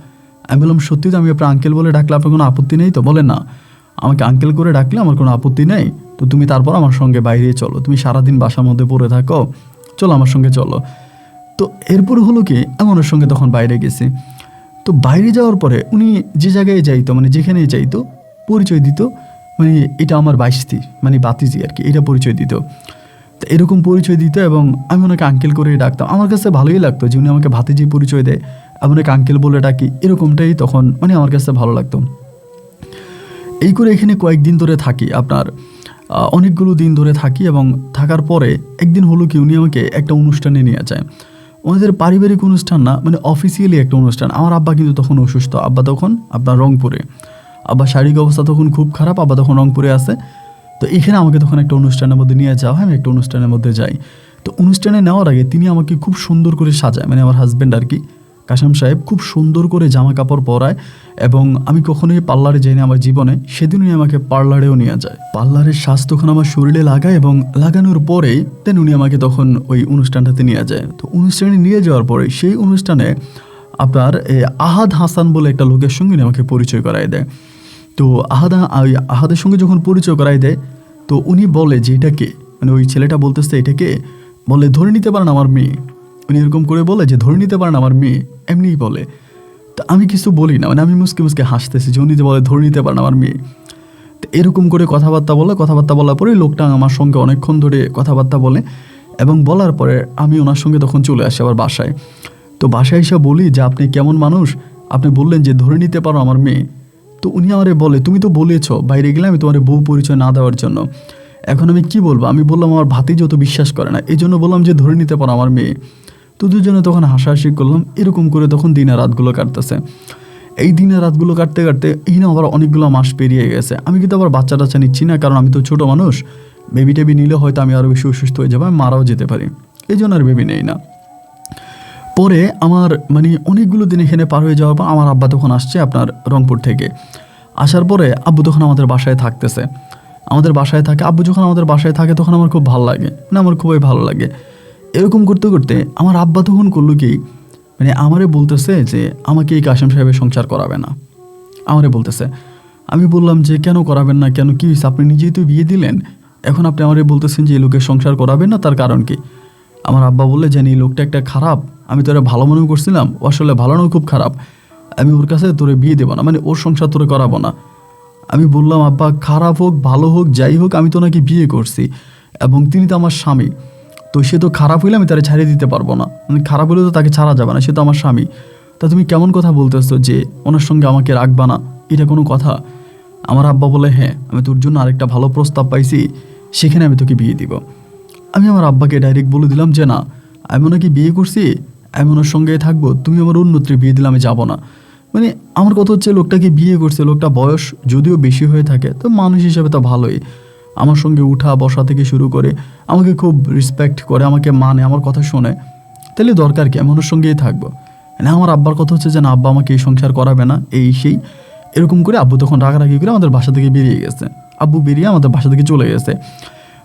Speaker 1: আমি বললাম, সত্যি তো আমি আপনার আঙ্কেল বলে ডাকলে আপনার কোনো আপত্তি নেই তো? বলে, না আমাকে আঙ্কেল করে ডাকলে আমার কোনো আপত্তি নেই, তো তুমি তারপর আমার সঙ্গে বাইরে চলো, তুমি সারাদিন বাসার মধ্যে পড়ে থাকো, চলো আমার সঙ্গে চলো। তো এরপর হলো কি, আমি ওনার সঙ্গে তখন বাইরে গেছি। তো বাইরে যাওয়ার পরে উনি যে জায়গায় যাইতো, মানে যেখানেই যাইতো পরিচয় দিত, মানে এটা আমার বাইশতি, মানে বাতিজি আর কি, এটা পরিচয় দিত। তো এরকম পরিচয় দিত এবং আমি ওনাকে আঙ্কেল করে ডাকতাম। আমার কাছে ভালোই লাগতো যে উনি আমাকে ভাতিজি পরিচয় দেয়, আমি ওনাকে আঙ্কেল বলে ডাকি, এরকমটাই তখন মানে আমার কাছে ভালো লাগতো। এই করে এখানে কয়েকদিন ধরে থাকি, আপনার অনেকগুলো দিন ধরে থাকি, এবং থাকার পরে একদিন হলো কি, উনি আমাকে একটা অনুষ্ঠানে নিয়ে যায়। ওনাদের পারিবারিক অনুষ্ঠান না, মানে অফিসিয়ালি একটা অনুষ্ঠান। আমার আব্বা কিন্তু তখন অসুস্থ, আব্বা তখন আপনার রংপুরে, আব্বা শারীরিক অবস্থা তখন খুব খারাপ, আব্বা তখন রংপুরে আছে। তো এখানে আমাকে তখন একটা অনুষ্ঠানের মধ্যে নিয়ে যাওয়া হয়, আমি একটা অনুষ্ঠানের মধ্যে যাই। তো অনুষ্ঠানে নেওয়ার আগে তিনি আমাকে খুব সুন্দর করে সাজায়, মানে আমার হাজব্যান্ড আর কি, কাশেম সাহেব খুব সুন্দর করে জামা কাপড় পরায়, এবং আমি কখনোই পার্লারে যাইনি আমার জীবনে, সেদিন উনি আমাকে পার্লারেও নিয়ে যায়। পার্লারের শ্বাস তখন আমার শরীরে লাগায়, এবং লাগানোর পরেই দেন উনি আমাকে তখন ওই অনুষ্ঠানটাতে নিয়ে যায়। তো অনুষ্ঠানে নিয়ে যাওয়ার পরে সেই অনুষ্ঠানে আপনার আহাদ হাসান বলে একটা লোকের সঙ্গে উনি আমাকে পরিচয় করায় দেয়। তো আহাদের সঙ্গে যখন পরিচয় করাই দেয়, তো উনি বলে যে এটা কে, মানে ওই ছেলেটা বলতেছে এটা কে, বলে ধরে নিতে পারেন আমার মেয়ে। উনি এরকম করে বলে যে ধরে নিতে পারেন আমার মেয়ে, এমনিই বলে। তো আমি কিছু বলি না, মানে আমি মুসকে মুসকে হাসতেছি যে উনি যে বলে ধরে নিতে পারেন আমার মেয়ে। তো এরকম করে কথাবার্তা বলার পরে লোকটা আমার সঙ্গে অনেকক্ষণ ধরে কথাবার্তা বলে, এবং বলার পরে আমি ওনার সঙ্গে তখন চলে আসি আবার বাসায়। তো বাসায় এসে বলি যে আপনি কেমন মানুষ, আপনি বললেন যে ধরে নিতে পারো আমার মেয়ে। তো উনি আমারে বলে, তুমি তো বলেছ বাইরে গেলে আমি তোমার বউ পরিচয় না দেওয়ার জন্য, এখন আমি কি বলবো? আমি বললাম আমার ভাতিজি তো বিশ্বাস করে না, এই জন্য বললাম যে ধরে নিতে পারো আমার মেয়ে। তো দুজনে তখন হাসাহাসি করলাম, এরকম করে তখন দিনের রাতগুলো কাটতেছে। এই দিনের রাতগুলো কাটতে কাটতে এই না আবার অনেকগুলো মাস পেরিয়ে গেছে। আমি কিন্তু আবার বাচ্চা টাচ্চা নিচ্ছি না, কারণ আমি তো ছোটো মানুষ, বেবি টেবি নিলে হয়তো আমি আরও বেশি অসুস্থ হয়ে যাবো, আমি মারাও যেতে পারি, এই জন্য আর বেবি নেই না। পরে আমার মানে অনেকগুলো দিন এখানে পার হয়ে যাওয়ার পর আমার আব্বা তখন আসছে আপনার রংপুর থেকে। আসার পরে আব্বু তখন আমাদের বাসায় থাকতেছে, আমাদের বাসায় থাকে। আব্বু যখন আমাদের বাসায় থাকে তখন আমার খুব ভালো লাগে, মানে আমার খুবই ভালো লাগে। এরকম করতে করতে আমার আব্বা তখন করলো কি, মানে আমারে বলতেছে যে আমাকে এই কাশেম সাহেবের সংসার করাবে না, আমারে বলতেছে। আমি বললাম যে কেন করাবেন না, কেন, কী হয়েছে, আপনি নিজেই তো বিয়ে দিলেন, এখন আপনি আমারে বলতেছেন যে এই লোকের সংসার করাবেন না, তার কারণ কি? আমার আব্বা বললে যে এই লোকটা একটা খারাপ, আমি তোরে ভালো মনে করছিলাম, ও আসলে ভালো নয়, খুব খারাপ, আমি ওর কাছে তোরে বিয়ে দেবো না, মানে ওর সংসার তোরে করাবো না। আমি বললাম আব্বা খারাপ হোক ভালো হোক যাই হোক আমি তো ওনাকে বিয়ে করছি এবং তিনি তো আমার স্বামী, তো সে তো খারাপ হইলে আমি তারা ছাড়িয়ে দিতে পারবো না, মানে খারাপ হলে তো তাকে ছাড়া যাবে না, সে তো আমার স্বামী। তা তুমি কেমন কথা বলতেছো যে ওনার সঙ্গে আমাকে রাখবা না, এটা কোনো কথা? আমার আব্বা বলে হ্যাঁ, আমি তোর জন্য আরেকটা ভালো প্রস্তাব পাইছি, সেখানে আমি তোকে বিয়ে দিব। আমি আমার আব্বাকে ডাইরেক্ট বলে দিলাম যে না, আমি ওনাকে বিয়ে করছি, আমি ওনার সঙ্গে থাকবো, তুমি আমার অন্যত্রে বিয়ে দিলে আমি যাবো না। মানে আমার কথা হচ্ছে লোকটাকে বিয়ে করছে, লোকটা বয়স যদিও বেশি হয়ে থাকে তো মানুষ হিসেবে তো ভালোই, আমার সঙ্গে উঠা বসা থেকে শুরু করে আমাকে খুব রেসপেক্ট করে, আমাকে মানে, আমার কথা শোনে, তাহলে দরকার কি, আমি ওনার সঙ্গেই থাকবো। মানে আমার আব্বার কথা হচ্ছে যে না, আব্বা আমাকে এই সংসার করাবে না, এই সেই এরকম করে আব্বু তখন রাগারাগি করে আমাদের বাসা থেকে বেরিয়ে গেছে। আব্বু বেরিয়ে আমাদের বাসা থেকে চলে গেছে।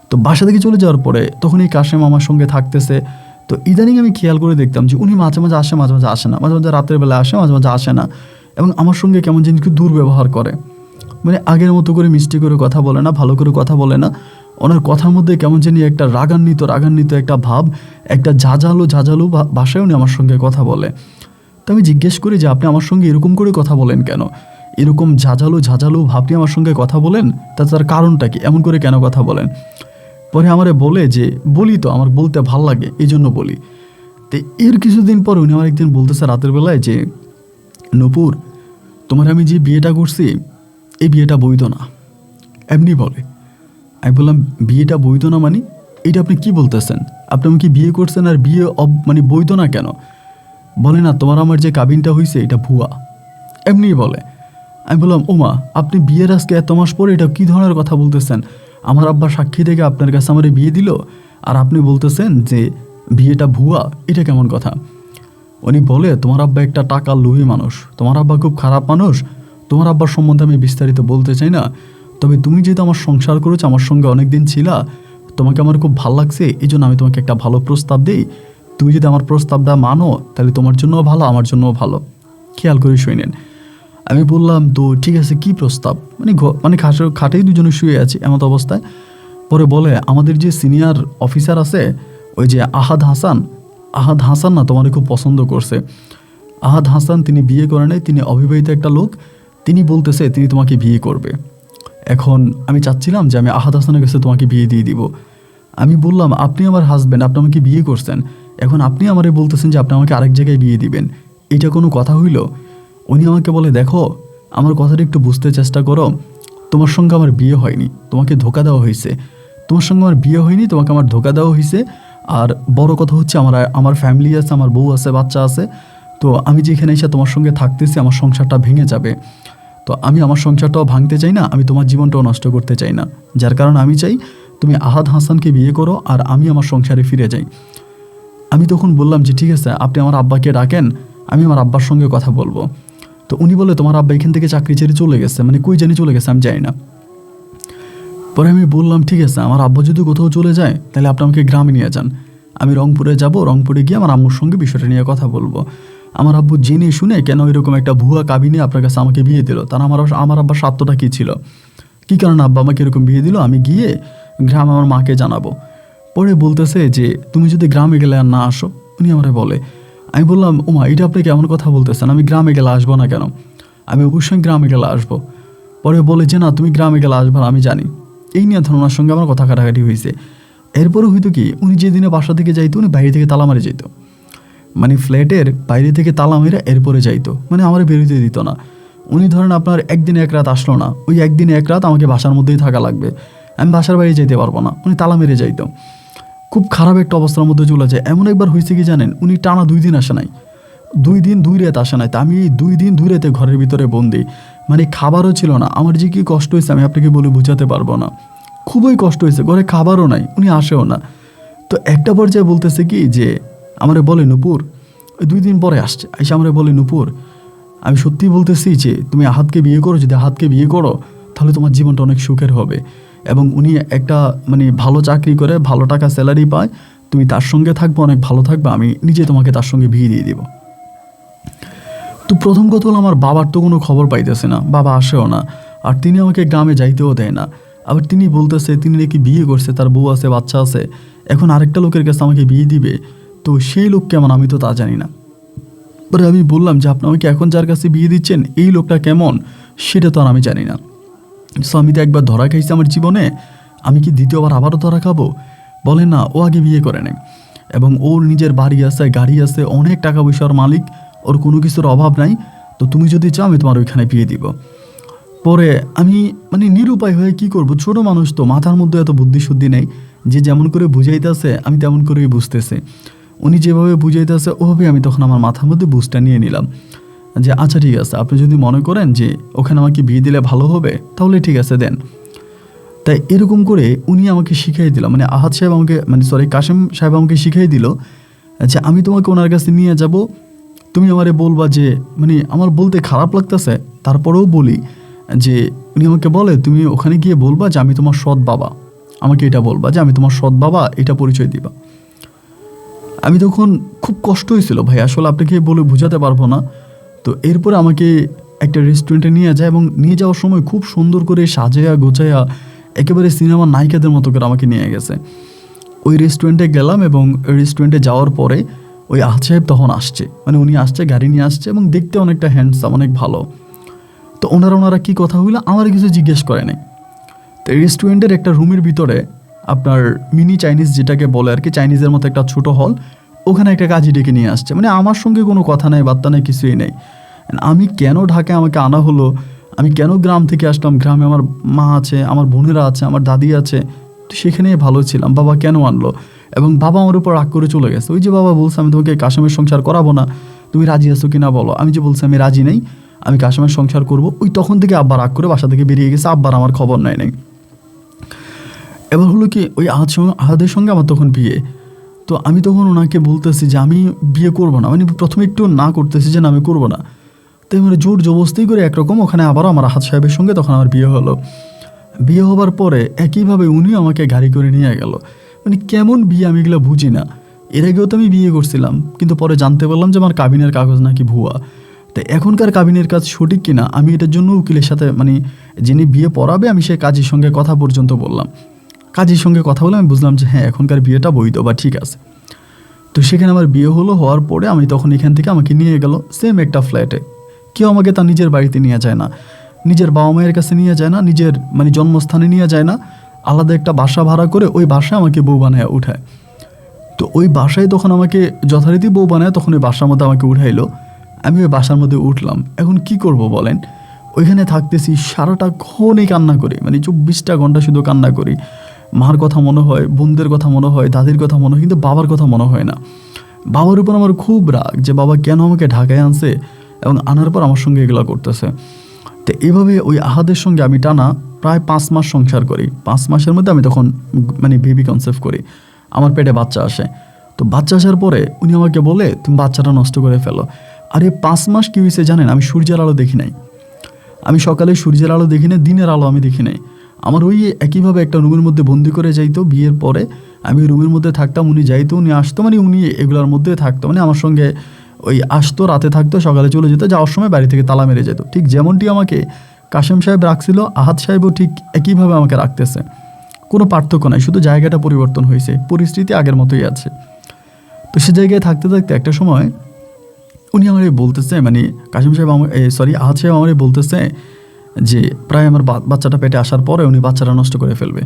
Speaker 1: তো বাসা থেকে চলে যাওয়ার পরে তখন এই কাশেম আমার সঙ্গে থাকতেছে। তো ইদানিং আমি খেয়াল করে দেখতাম যে উনি মাঝে মাঝে আসে, মাঝে মাঝে আসে না, মাঝে মাঝে রাতের বেলা আসে, মাঝে মাঝে আসে না, এবং আমার সঙ্গে কেমন যেন একটু দুর্ব্যবহার করে, মানে আগের মতো করে মিষ্টি করে কথা বলে না, ভালো করে কথা বলে না। ওনার কথার মধ্যে কেমন জানি একটা রাগান্বিত একটা ভাব, একটা ঝাঁঝালো ভাষায় উনি আমার সঙ্গে কথা বলে। তো আমি জিজ্ঞেস করি যে আপনি আমার সঙ্গে এরকম করে কথা বলেন কেন, এরকম ঝাঁঝালো ভাব নিয়ে আমার সঙ্গে কথা বলেন, তার কারণটা কি, এমন করে কেন কথা বলেন? পরে আমারে বলে যে বলি তো, আমার বলতে ভাল লাগে এই জন্য বলি। তো এর কিছুদিন পর উনি আমার একদিন বলতেছে রাতের বেলায় যে নূপুর, তোমার আমি যে বিয়েটা করছি এই বিয়েটা বৈধ না, এমনি বলে। আমি বললাম বিয়েটা বৈধ না মানে এটা আপনি কি বলতেছেন, আপনি আমাকে বিয়ে করছেন আর বিয়ে মানে বৈধ না কেন? বলে না তোমার আমার যে কাবিনটা হয়েছে এটা ভুয়া, এমনি বলে। আমি বললাম ওমা, আপনি বিয়ের আজকে এত মাস পরে এটা কী ধরনের কথা বলতেছেন? আমার আব্বা সাক্ষী থেকে আপনার কাছে আমার বিয়ে দিল আর আপনি বলতেছেন যে বিয়েটা ভুয়া, এটা কেমন কথা? উনি বলে তোমার আব্বা একটা টাকার লোভী মানুষ, তোমার আব্বা খুব খারাপ মানুষ, তোমার আব্বার সম্বন্ধে আমি বিস্তারিত বলতে চাই না, তবে তুমি যেহেতু আমার সংসার করেছো, আমার সঙ্গে অনেক দিন ছিলা, তোমাকে আমার খুব ভালো লাগছে, এই জন্য আমি তোমাকে একটা ভালো প্রস্তাব দিই, তুমি যদি আমার প্রস্তাবটা মানো তাহলে তোমার জন্যও ভালো, আমার জন্যও ভালো। খেয়াল করে শুনেন। আমি বললাম তো ঠিক আছে, কি প্রস্তাব? মানে খাটেই দুজনে শুয়ে আছি এমত অবস্থায়। পরে বলে আমাদের যে সিনিয়র অফিসার আছে ওই যে আহাদ হাসান না তোমার খুব পছন্দ করছে। আহাদ হাসান তিনি বিয়ে করে নাই, তিনি অবিবাহিত একটা লোক, তিনি বলতেছে তিনি তোমাকে বিয়ে করবে। এখন আমি চাচ্ছিলাম যে আমি আহাদ হাসানের কাছে তোমাকে বিয়ে দিয়ে দিব। আমি বললাম আপনি আমার হাজব্যান্ড, আপনি আমাকে বিয়ে করছেন, এখন আপনি আমারে বলতেছেন যে আপনি আমাকে আরেক জায়গায় বিয়ে দিবেন, এটা কোনো কথা হইল? উনি আমাকে বলে দেখো, আমার কথাটা একটু বুঝতে চেষ্টা করো, তোমার সঙ্গে আমার বিয়ে হয়নি, তোমাকে ধোকা দেওয়া হয়েছে, তোমার সঙ্গে আমার বিয়ে হয়নি, তোমাকে আমার ধোকা দেওয়া হয়েছে। আর বড় কথা হচ্ছে আমার ফ্যামিলি আছে, আমার বউ আছে, বাচ্চা আছে, তো আমি যেখানে এসে তোমার সঙ্গে থাকতেছি আমার সংসারটা ভেঙে যাবে, তো আমি আমার সংসারটাও ভাঙতে চাই না, আমি তোমার জীবনটাও নষ্ট করতে চাই না, যার কারণে আমি চাই তুমি আহাদ হাসানকে বিয়ে করো আর আমি আমার সংসারে ফিরে যাই। আমি তখন বললাম যে ঠিক আছে, আপনি আমার আব্বাকে ডাকেন, আমি আমার আব্বার সঙ্গে কথা বলবো। তো উনি বলে তোমার আব্বা এখান থেকে চাকরি ছেড়ে চলে গেছে, মানে কই জানি চলে গেছে, আমি জানি না। পরে আমি বললাম ঠিক আছে, আমার আব্বা যদি কোথাও চলে যায় তাহলে আপনি আমাকে গ্রামে নিয়ে যান, আমি রংপুরে যাব, রংপুরে গিয়ে আমার আম্মুর সঙ্গে বিষয়টা নিয়ে কথা বলবো। আমার আব্বু জেনে শুনে কেন এরকম একটা ভুয়া কাবিনে আপনার কাছে আমাকে বিয়ে দিল, তার আমার আব্বার স্বার্থটা কী ছিল, কী কারণে আব্বা আমাকে এরকম বিয়ে দিল, আমি গিয়ে গ্রামে আমার মাকে জানাবো। পরে বলতেছে যে তুমি যদি গ্রামে গেলে আর না আসো, উনি আমারে বলে। আমি বললাম ওমা, এটা আপনি কেমন কথা বলতেছেন, আমি গ্রামে গেলে আসবো না কেন, আমি অবশ্যই গ্রামে গেলে আসবো। পরে বলে যে না তুমি গ্রামে গেলে আসবো, আমি জানি। এই নিয়ে ধরুন ওনার সঙ্গে আমার কথা কাটাকাটি হয়েছে। এরপরে হয়তো কি উনি যেদিনে বাসা থেকে যাইতো উনি বাইরে থেকে তালা মারে যেত, মানে ফ্ল্যাটের বাইরে থেকে তালা মেরে এরপরে যাইতো, মানে আমার বেরোতে দিত না। উনি ধরেন আপনার একদিনে এক রাত আসলো না, ওই একদিনে এক রাত আমাকে বাসার মধ্যেই থাকা লাগবে, আমি বাসার বাইরে যেতে পারবো না, উনি তালা মেরে যাইতো। খুব খারাপ একটা অবস্থার মধ্যে চলে যায়। এমন একবার হয়েছে কি জানেন, উনি টানা 2 দিন আসে নাই, 2 দিন 2 রাত আসে নাই, তা আমি এই 2 দিন 2 রাতে ঘরের ভিতরে বন্দি, মানে খাবারও ছিল না। আমার যে কি কষ্ট হয়েছে আমি আপনাকে বলে বোঝাতে পারবো না, খুবই কষ্ট হয়েছে, ঘরে খাবারও নাই, উনি আসেও না। তো একটা পর্যায়ে বলতেছে কি যে আমারে বলে নূপুর, 2 দিন পরে আসছে, এসে আমরা বলে, নূপুর আমি সত্যি বলতেছি যে তুমি আহাদকে বিয়ে করো, যদি আহাদকে বিয়ে করো তাহলে তোমার জীবনটা অনেক সুখের হবে, এবং উনি একটা মানে ভালো চাকরি করে ভালো টাকা স্যালারি পায়, তুমি তার সঙ্গে থাকবে, অনেক ভালো থাকবে, আমি নিজে তোমাকে তার সঙ্গে বিয়ে দিয়ে দিব। তো প্রথম কথা হলো আমার বাবার তো কোনো খবর পাইতেছে না, বাবা আসেও না, আর তিনি আমাকে গ্রামে যাইতেও দেয় না। আবার তিনি বলতেছে তিনি নাকি বিয়ে করছে, তার বউ আছে, বাচ্চা আছে, এখন আরেকটা লোকের কাছে আমাকে বিয়ে দিবে, তো সেই লোক কেমন আমি তো তা জানি না। পরে আমি বললাম যে আপনি আমাকে এখন যার কাছে বিয়ে দিচ্ছেন এই লোকটা কেমন সেটা তো আর আমি জানি না। সো আমি তো একবার ধরা খাইছি আমার জীবনে, আমি কি দ্বিতীয়বার আবারও ধরা খাবো? বলে না, ও আগে বিয়ে করে নেয় এবং ওর নিজের বাড়ি আছে, গাড়ি আছে, অনেক টাকা পয়সার মালিক, ওর কোনো কিছুর অভাব নাই, তো তুমি যদি চাও আমি তোমার ওইখানে বিয়ে দিব। পরে আমি মানে নিরুপায় হয়ে কি করব, ছোট মানুষ তো, মাথার মধ্যে এত বুদ্ধিশুদ্ধি নেই, যে যেমন করে বুঝাইতেছে আমি তেমন করেই বুঝতেছি, উনি যেভাবে বুঝাইতেছে ওভাবে আমি তখন আমার মাথার মধ্যে বুঝটা নিয়ে নিলাম যে আচ্ছা ঠিক আছে, আপনি যদি মনে করেন যে ওখানে আমাকে বিয়ে দিলে ভালো হবে তাহলে ঠিক আছে দেন। তাই এরকম করে উনি আমাকে শিখাই দিল, মানে আহাদ সাহেব আমাকে মানে সরি কাশেম সাহেব আমাকে শিখাই দিল যে আমি তোমাকে ওনার কাছে নিয়ে যাব, তুমি আমারে বলবা যে মানে আমার বলতে খারাপ লাগতেছে তারপরেও বলি যে উনি আমাকে বলে তুমি ওখানে গিয়ে বলবা যে আমি তোমার সৎ বাবা, আমাকে এটা বলবা যে আমি তোমার সৎ বাবা, এটা পরিচয় দিবা। আমি তখন খুব কষ্ট হয়েছিল ভাই, আসলে আপনাকে বলে বোঝাতে পারবো না। তো এরপরে আমাকে একটা রেস্টুরেন্টে নিয়ে যায় এবং নিয়ে যাওয়ার সময় খুব সুন্দর করে সাজায়া গোছায়া একেবারে সিনেমার নায়িকাদের মতো করে আমাকে নিয়ে গেছে। ওই রেস্টুরেন্টে গেলাম এবং রেস্টুরেন্টে যাওয়ার পরে ওই আহাদ সাহেব তখন আসছে, মানে উনি আসছে, গাড়ি নিয়ে আসছে এবং দেখতে অনেকটা হ্যান্ডসাম, অনেক ভালো। তো ওনারা কী কথা হইলো আমার কিছু জিজ্ঞেস করে নাই। তো রেস্টুরেন্টের একটা রুমের ভিতরে আপনার মিনি চাইনিজ যেটাকে বলে আর কি, চাইনিজের মতো একটা ছোটো হল, ওখানে একটা কাজী ডেকে নিয়ে আসছে, মানে আমার সঙ্গে কোনো কথা নেই, বার্তা নেই, কিছুই নেই। আমি কেন ঢাকায় আমাকে আনা হলো, আমি কেন গ্রাম থেকে আসলাম, গ্রামে আমার মা আছে, আমার বোনেরা আছে, আমার দাদি আছে, তো সেখানেই ভালো ছিলাম, বাবা কেন আনলো? এবং বাবা আমার উপর রাগ করে চলে গেছে। ওই যে বাবা বলছে আমি তোমাকে কাশেমের সংসার করাবো না, তুমি রাজি আছো কি না বলো। আমি যে বলছি আমি রাজি নেই, আমি কাশেমের সংসার করব, ওই তখন থেকে আব্বা রাগ করে বাসা থেকে বেরিয়ে গেছে, আব্বার আমার খবর নাই। এবার হলো কি ওই আহাদের সঙ্গে আমার তখন বিয়ে। তো আমি তখন ওনাকে বলতেছি যে আমি বিয়ে করবো না, মানে প্রথমে একটু না করতেছি যে না আমি করবো না, তাই মানে জোর জবস্তি করে একরকম ওখানে আবারও আমার আহাদ সাহেবের সঙ্গে তখন আমার বিয়ে হলো। বিয়ে হবার পরে একইভাবে উনিও আমাকে গাড়ি করে নিয়ে গেল, মানে কেমন বিয়ে আমি এগুলো বুঝি না। এর আগেও তো আমি বিয়ে করছিলাম, কিন্তু পরে জানতে পারলাম যে আমার কাবিনের কাগজ নাকি ভুয়া। তো এখনকার কাবিনের কাজ সঠিক কিনা আমি এটার জন্য উকিলের সাথে মানে যিনি বিয়ে পড়াবে আমি সেই কাজীর সঙ্গে কথা পর্যন্ত বললাম, কাজীর সঙ্গে কথা বলে আমি বুঝলাম যে হ্যাঁ এখনকার বিয়েটা বৈধ বা ঠিক আছে। তো সেখানে আমার বিয়ে হওয়ার পরে আমি তখন এখান থেকে আমাকে নিয়ে গেল সেম একটা ফ্ল্যাটে। কেউ আমাকে তার নিজের বাড়িতে নিয়ে যায় না, নিজের বাবা মায়ের কাছে নিয়ে যায় না, নিজের মানে জন্মস্থানে নিয়ে যায় না, আলাদা একটা বাসা ভাড়া করে ওই বাসায় আমাকে বউ বানায় উঠায়। তো ওই বাসায় তখন আমাকে যথারীতি বউ বানায়, তখন ওই বাসার মধ্যে আমাকে উঠাইলো, আমি ওই বাসার মধ্যে উঠলাম। এখন কি করব বলেন, ওইখানে থাকতেছি সারাটা ক্ষণই কান্না করি, মানে 24টা ঘন্টা শুধু কান্না করি। মার কথা মনে হয়, বোনদের কথা মনে হয়, দাদির কথা মনে হয়, কিন্তু বাবার কথা মনে হয় না। বাবার উপর আমার খুব রাগ যে বাবা কেন আমাকে ঢাকায় আনছে এবং আনার পর আমার সঙ্গে এগুলো করতেছে। তো এভাবে ওই আহাদের সঙ্গে আমি টানা প্রায় 5 মাস সংসার করি। 5 মাসের মধ্যে আমি তখন মানে বেবি কনসেপ্ট করি, আমার পেটে বাচ্চা আসে। তো বাচ্চা আসার পরে উনি আমাকে বলে তুমি বাচ্চাটা নষ্ট করে ফেলো। আরে 5 মাস কী হয়েছে জানেন, আমি সূর্যের আলো দেখি নাই, আমি সকালে সূর্যের আলো দেখি নাই, দিনের আলো আমি দেখি নাই। আমার ওই একইভাবে একটা রুমের মধ্যে বন্দি করে যাইতো, বিয়ের পরে আমি রুমের মধ্যে থাকতাম, উনি যাইতো, উনি আসতো, মানে উনি এগুলোর মধ্যে থাকতো, মানে আমার সঙ্গে ওই আসতো, রাতে থাকতো, সকালে চলে যেত, যাওয়ার সময় বাড়ি থেকে তালা মেরে যেত। ঠিক যেমনটি আমাকে কাশেম সাহেব রাখছিল, আহাদ সাহেবও ঠিক একইভাবে আমাকে রাখতেছে, কোনো পার্থক্য নাই, শুধু জায়গাটা পরিবর্তন হয়েছে, পরিস্থিতি আগের মতোই আছে। তো সে জায়গায় থাকতে থাকতে একটা সময় উনি আমার বলতেছে, মানে কাশেম সাহেব আহাদ সাহেব আমার বলতেছে যে প্রায় আমার বাচ্চাটা পেটে আসার পরে উনি বাচ্চাটা নষ্ট করে ফেলবে।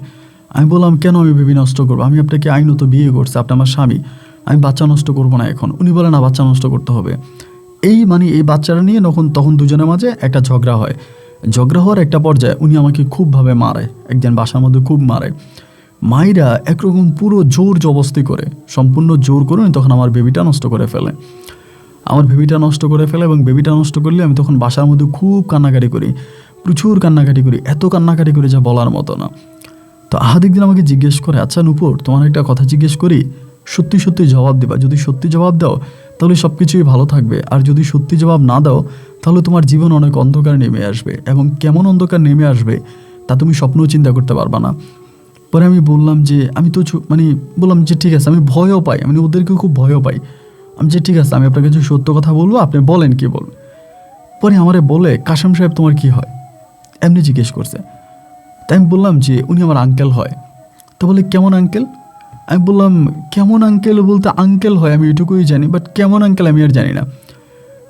Speaker 1: আমি বললাম কেন আমি বেবি নষ্ট করবো, আমি আপনাকে আইনত বিয়ে করছি, আপনি আমার স্বামী, আমি বাচ্চা নষ্ট করবো না এখন। উনি বলে না বাচ্চা নষ্ট করতে হবে। এই বাচ্চাটা নিয়ে তখন দুজনের মাঝে একটা ঝগড়া হয়। ঝগড়া হওয়ার একটা পর্যায়ে উনি আমাকে খুবভাবে মারে, একজন বাসার মধ্যে খুব মারে। মায়েরা একরকম পুরো জোর জবস্তি করে, সম্পূর্ণ জোর করে উনি তখন আমার বেবিটা নষ্ট করে ফেলে। এবং বেবিটা নষ্ট করলে আমি তখন বাসার মধ্যে খুব কান্নাকাটি করি, প্রচুর কান্নাকাটি করি, এত কান্নাকাটি করি যা বলার মতো না। তো আহাদ একদিন আমাকে জিজ্ঞেস করে, আচ্ছা নূপুর তোমার একটা কথা জিজ্ঞেস করি, সত্যি সত্যি জবাব দিবা, যদি সত্যি জবাব দাও তাহলে সব কিছুই ভালো থাকবে। আর যদি সত্যি জবাব না দাও তাহলে তোমার জীবন অনেক অন্ধকার নেমে আসবে, এবং কেমন অন্ধকার নেমে আসবে তা তুমি স্বপ্নও চিন্তা করতে পারবা না। পরে আমি বললাম যে আমি তো বললাম যে ঠিক আছে, আমি ভয়ও পাই, আমি ওদেরকেও খুব ভয়ও পাই। আমি যে ঠিক আছে, আমি আপনার কাছে সত্য কথা বলবো, আপনি বলেন কি বলবেন। পরে আমারে বলে, কাশেম সাহেব তোমার কি হয়, এমনি জিজ্ঞেস করছে। তাই আমি বললাম যে উনি আমার আঙ্কেল হয়। তো বলে কেমন আঙ্কেল? আমি বললাম কেমন আঙ্কেল বলতে আঙ্কেল হয় আমি এটুকুই জানি, বাট কেমন আঙ্কেল আমি আর জানি না।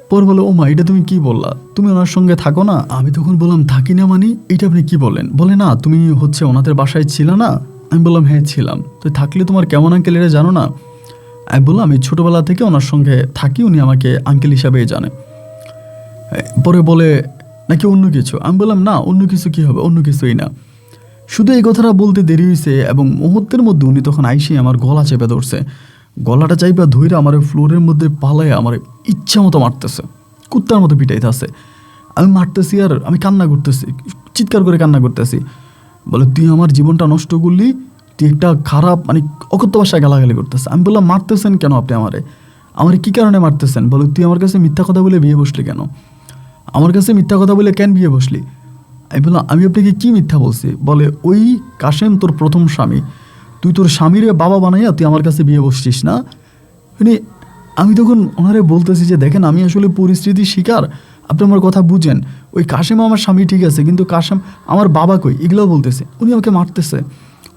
Speaker 1: পর বলে ও মা, এটা তুমি কি বললা, তুমি ওনার সঙ্গে থাকো না? আমি তখন বললাম থাকি না মানে এটা আপনি কি বলেন? বলে না তুমি ওনাদের বাসায় ছিল না। আমি বললাম হ্যাঁ ছিলাম। তো থাকলে তোমার কেমন আঙ্কেল এটা জানো না? আমি বললাম আমি ছোটোবেলা থেকে ওনার সঙ্গে থাকি, উনি আমাকে আঙ্কেল হিসাবেই জানে। পরে বলে নাকি অন্য কিছু? আমি বললাম না, অন্য কিছু কি হবে, অন্য কিছুই না। শুধু এই কথাটা বলতে দেরি হয়েছে এবং মুহূর্তের মধ্যে উনি তখন আইসে আমার গলা চেপে ধরছে। গলাটা চাইপা ধইরা আমার ফ্লোরের মধ্যে পালায় আমার ইচ্ছা মতো মারতেছে, কুত্তার মতো পিটাইতেছে। আমি মারতেছি আর আমি কান্না করতেছি, চিৎকার করে কান্না করতেছি। বলে তুই আমার জীবনটা নষ্ট করলি, তুই একটা খারাপ অকথ্য ভাষায় গালাগালি করতেছে। আমি বললাম মারতেছেন কেন আপনি আমারে কী কারণে মারতেছেন? বলে তুই আমার কাছে মিথ্যা কথা বলে বিয়ে বসলি কেন? আমার কাছে মিথ্যা কথা বলে কেন বিয়ে বসলি? আমি বললাম আমি আপনাকে কি মিথ্যা বলছি? বলে ওই কাশেম তোর প্রথম স্বামী, তুই তোর স্বামীরে বাবা বানাইয়া তুই আমার কাছে বিয়ে বসছিস না? আমি তখন ওনারে বলতেছি যে দেখেন আমি আসলে পরিস্থিতির শিকার, আপনি আমার কথা বুঝেন। ওই কাশেম আমার স্বামী ঠিক আছে, কিন্তু কাশেম আমার বাবা কই, এগুলোও বলতেছে। উনি আমাকে মারতেছে,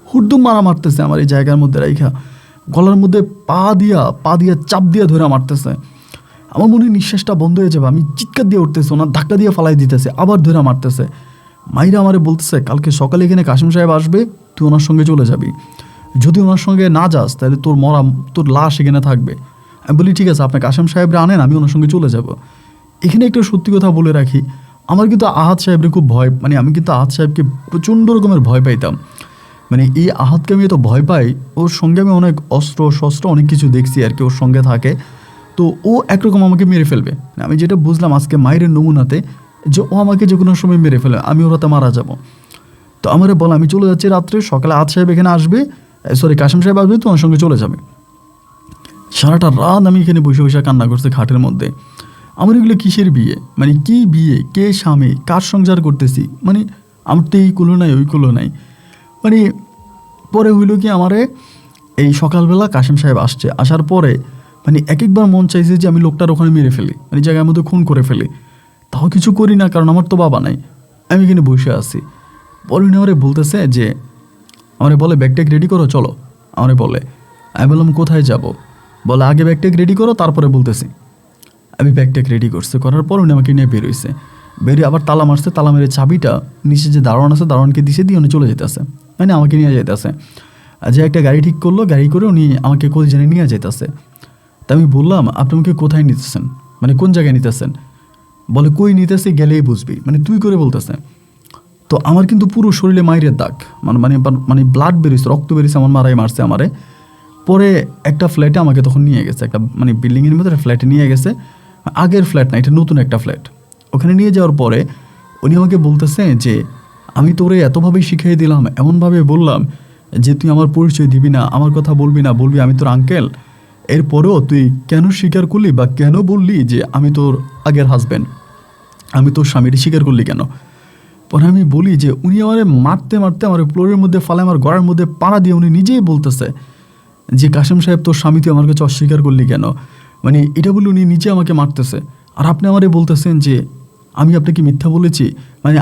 Speaker 1: হুড়দুম মারতেছে আমার এই জায়গার মধ্যে রাইখা, গলার মধ্যে পা দিয়া চাপ দিয়া ধরে মারতেছে। আমার মনে নিঃশ্বাসটা বন্ধ হয়ে যাবে, আমি চিৎকার দিয়ে উঠতেছে, ওনার ধাক্কা দিয়ে ফালাই দিতেছে, আবার ধরে মারতেছে। মাইরা আমারে বলতেছে কালকে সকালে এখানে কাশেম সাহেব আসবে, তুই ওনার সঙ্গে চলে যাবি। যদি ওনার সঙ্গে না যাস তাহলে তোর লাশ এখানে থাকবে। আমি বলি ঠিক আছে, আপনি কাশেম সাহেবরে আনেন, আমি ওনার সঙ্গে চলে যাব। এখানে একটা সত্যি কথা বলে রাখি, আমার কিন্তু আহাদ সাহেবরে খুব ভয়, আমি কিন্তু আহাদ সাহেবকে প্রচণ্ড রকমের ভয় পাইতাম। এই আহাদকে আমি এত ভয় পাই, ওর সঙ্গে আমি অনেক অস্ত্র শস্ত্র অনেক কিছু দেখছি আর কি, ওর সঙ্গে থাকে। তো ও একরকম আমাকে মেরে ফেলবে। আমি যেটা বুঝলাম আজকে মায়ের নমুনাতে, যে ও আমাকে যে কোনো সময় মেরে ফেলে, আমি ওর হাতে মারা যাব। তো আমারে বলে আমি চলে যাচ্ছি রাত্রে, সকালে আহাদ সাহেব এখানে আসবে, কাশেম সাহেব আসবে, তোমার সঙ্গে চলে যাবে। সারাটা রাত আমি এখানে বসে বসে কান্না করছি খাটের মধ্যে। আমার এগুলো কিসের বিয়ে, কি বিয়ে, কে স্বামী, কার সংসার করতেছি, আমার তো এই কুলো নাই ওই কুলো নাই। পরে হইল কি আমারে এই সকালবেলা কাশেম সাহেব আসছে, আসার পরে এক একবার মন চাইছে যে আমি লোকটার ওখানে মেরে ফেলি, জায়গার মধ্যে খুন করে ফেলি। তাও কিছু করি না, কারণ আমার তো বাবা নাই, আমি এখানে বসে আছি। পরে আমারে বলতেছে যে আমারে বলে ব্যাগট্যাগ রেডি করো চলো। আমারে বলে, আমি বললাম কোথায় যাব? বলে আগে ব্যাগট্যাগ রেডি করো তারপরে বলতেছি। আমি ব্যাগট্যাগ রেডি করছে, করার পর উনি আমাকে নিয়ে বেরোইছে। বেরিয়ে আবার তালা মারছে, তালা মেরে চাবিটা নিচে যে দারোয়ান আছে দারোয়ানকে দিছে, দিয়ে উনি চলে যেতেছে, আমাকে নিয়ে যেতেছে। যে একটা গাড়ি ঠিক করলো, গাড়ি করে উনি আমাকে কোথায় জেনে নিয়ে যেতেছে। তা আমি বললাম আপনি আমাকে কোথায় নিতেছেন, কোন জায়গায় নিতেছেন? বলে কই নিতেছে গেলেই বুঝবি, তুই করে বলতেছে। তো আমার কিন্তু পুরো শরীরে মাইরের দাগ, ব্লাড বেরিয়েছে, রক্ত বেরিয়েছে, আমার মারাই মারছে আমারে। পরে একটা ফ্ল্যাটে আমাকে তখন নিয়ে গেছে, একটা বিল্ডিংয়ের মধ্যে একটা ফ্ল্যাটে নিয়ে গেছে। আগের ফ্ল্যাট না, এটা নতুন একটা ফ্ল্যাট। ওখানে নিয়ে যাওয়ার পরে উনি আমাকে বলতেছে যে আমি তোরে এতভাবেই শিখিয়ে দিলাম, এমনভাবে বললাম যে তুই আমার পরিচয় দিবি না, আমার কথা বলবি না, বলবি আমি তোর আঙ্কেল। এরপরেও তুই কেন স্বীকার করলি বা কেন বললি যে আমি তোর আগের হাজব্যান্ড, আমি তোর স্বামীর স্বীকার করলি কেন? পরে আমি বলি যে উনি আমার মারতে মারতে আমার ফ্লোরের মধ্যে ফালে, আমার গড়ার মধ্যে পাড়া দিয়ে উনি নিজেই বলতেছে যে কাশেম সাহেব তোর স্বামী তুই আমার কাছে অস্বীকার করলি কেন? এটা বলে উনি নিজে আমাকে মারতেছে। আর আপনি আমারে বলতেছেন যে আমি আপনাকে মিথ্যা বলেছি।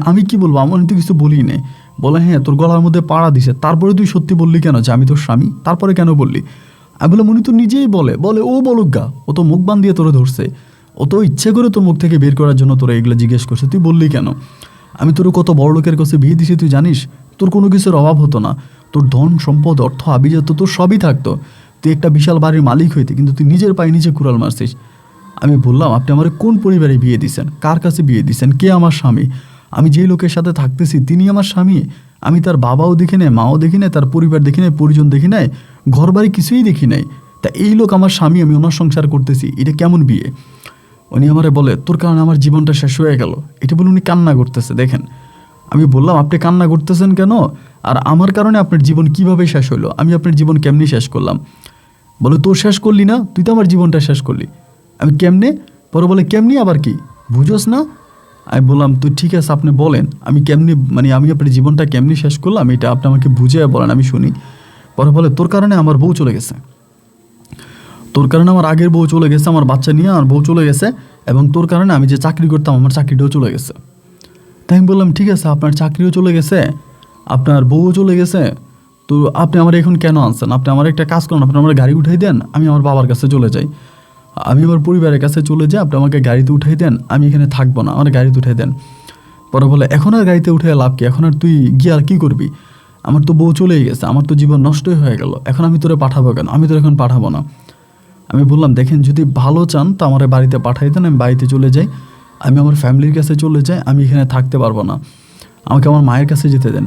Speaker 1: আমি কি বলবো, আমার তো কিছু বলি নাই। বলে হ্যাঁ তোর গলার মধ্যে পাড়া দিছে, তারপরে তুই সত্যি বললি কেন যে আমি তোর স্বামী, তারপরে কেন বললি? আমি বললাম উনি তো নিজেই বলে ও বলুক গা, ও তো মুখ বান দিয়ে তোরে ধরছে, ও তো ইচ্ছে করে তোর মুখ থেকে বের করার জন্য তোরা এগুলো জিজ্ঞেস করছে, তুই বললি কেন? আমি তোর কত বড় লোকের কাছে বিয়ে দিছি তুই জানিস? তোর কোনো কিছুর অভাব হতো না, তোর ধন সম্পদ অর্থ আভিজাত্য তোর সবই থাকতো, তুই একটা বিশাল বাড়ির মালিক হইতে, কিন্তু তুই নিজের পায়ে নিজে কুড়াল মারছিস। আমি বললাম আপনি আমার কোন পরিবারে বিয়ে দিছেন, কার কাছে বিয়ে দিছেন, কে আমার স্বামী? আমি যে লোকের সাথে থাকতেছি তিনি আমার স্বামী? আমি তার বাবাও দেখি নাই, মাও দেখি নাই, তার পরিবার দেখি নাই, পরিজন দেখি নাই, ঘর বাড়ি কিছুই দেখি নাই, তা এই লোক আমার স্বামী, আমি ওনার সংসার করতেছি, এটা কেমন বিয়ে? উনি আমারে বলে তোর কারণে আমার জীবনটা শেষ হয়ে গেল, এটা বলে উনি কান্না করতেছে। দেখেন, আমি বললাম আপনি কান্না করতেছেন কেন, আর আমার কারণে আপনার জীবন কিভাবে শেষ হলো, আমি আপনার জীবন কেমনি শেষ করলাম? বলে তোর শেষ করলি না, তুই তো আমার জীবনটা শেষ করলি। আমি কেমনে? পরে বলে কেমনি আবার কি, বুঝোস না? আমি বললাম তো ঠিক আছে আপনি বলেন, আমি কেমনি মানে আমি আপনার জীবনটা কেমনি শেষ করলাম এটা আপনি আমাকে বুঝিয়ে বলেন, আমি শুনি। পরে বলে তোর কারণে আমার বউ চলে গেছে, তোর কারণে আমার আগের বউ চলে গেছে, আমার বাচ্চা নিয়ে আমার বউ চলে গেছে, এবং তোর কারণে আমি যে চাকরি করতাম আমার চাকরিটাও চলে গেছে। তাই আমি বললাম ঠিক আছে আপনার চাকরিও চলে গেছে, আপনার বউও চলে গেছে, তো আপনি আমার এখন কেন আনছেন? আপনি আমার একটা কাজ করুন, আপনি আমার গাড়ি উঠাই দেন, আমি আমার বাবার কাছে চলে যাই, আমি আমার পরিবারের কাছে চলে যাই, আপনি আমাকে গাড়িতে উঠাই দেন, আমি এখানে থাকবো না, আমার গাড়িতে উঠাই দেন। পরে বলে এখন আর গাড়িতে উঠে লাভ কি, এখন আর তুই গিয়ে আর কী করবি? আমার তো বউ চলেই গেছে, আমার তো জীবন নষ্টই হয়ে গেল, এখন আমি তোরে পাঠাবো কেন? আমি তোর এখন পাঠাবো না। আমি বললাম দেখেন যদি ভালো চান তো আমার বাড়িতে পাঠাই দেন, আমি বাড়িতে চলে যাই, আমি আমার ফ্যামিলির কাছে চলে যাই, আমি এখানে থাকতে পারবো না, আমাকে আমার মায়ের কাছে যেতে দেন।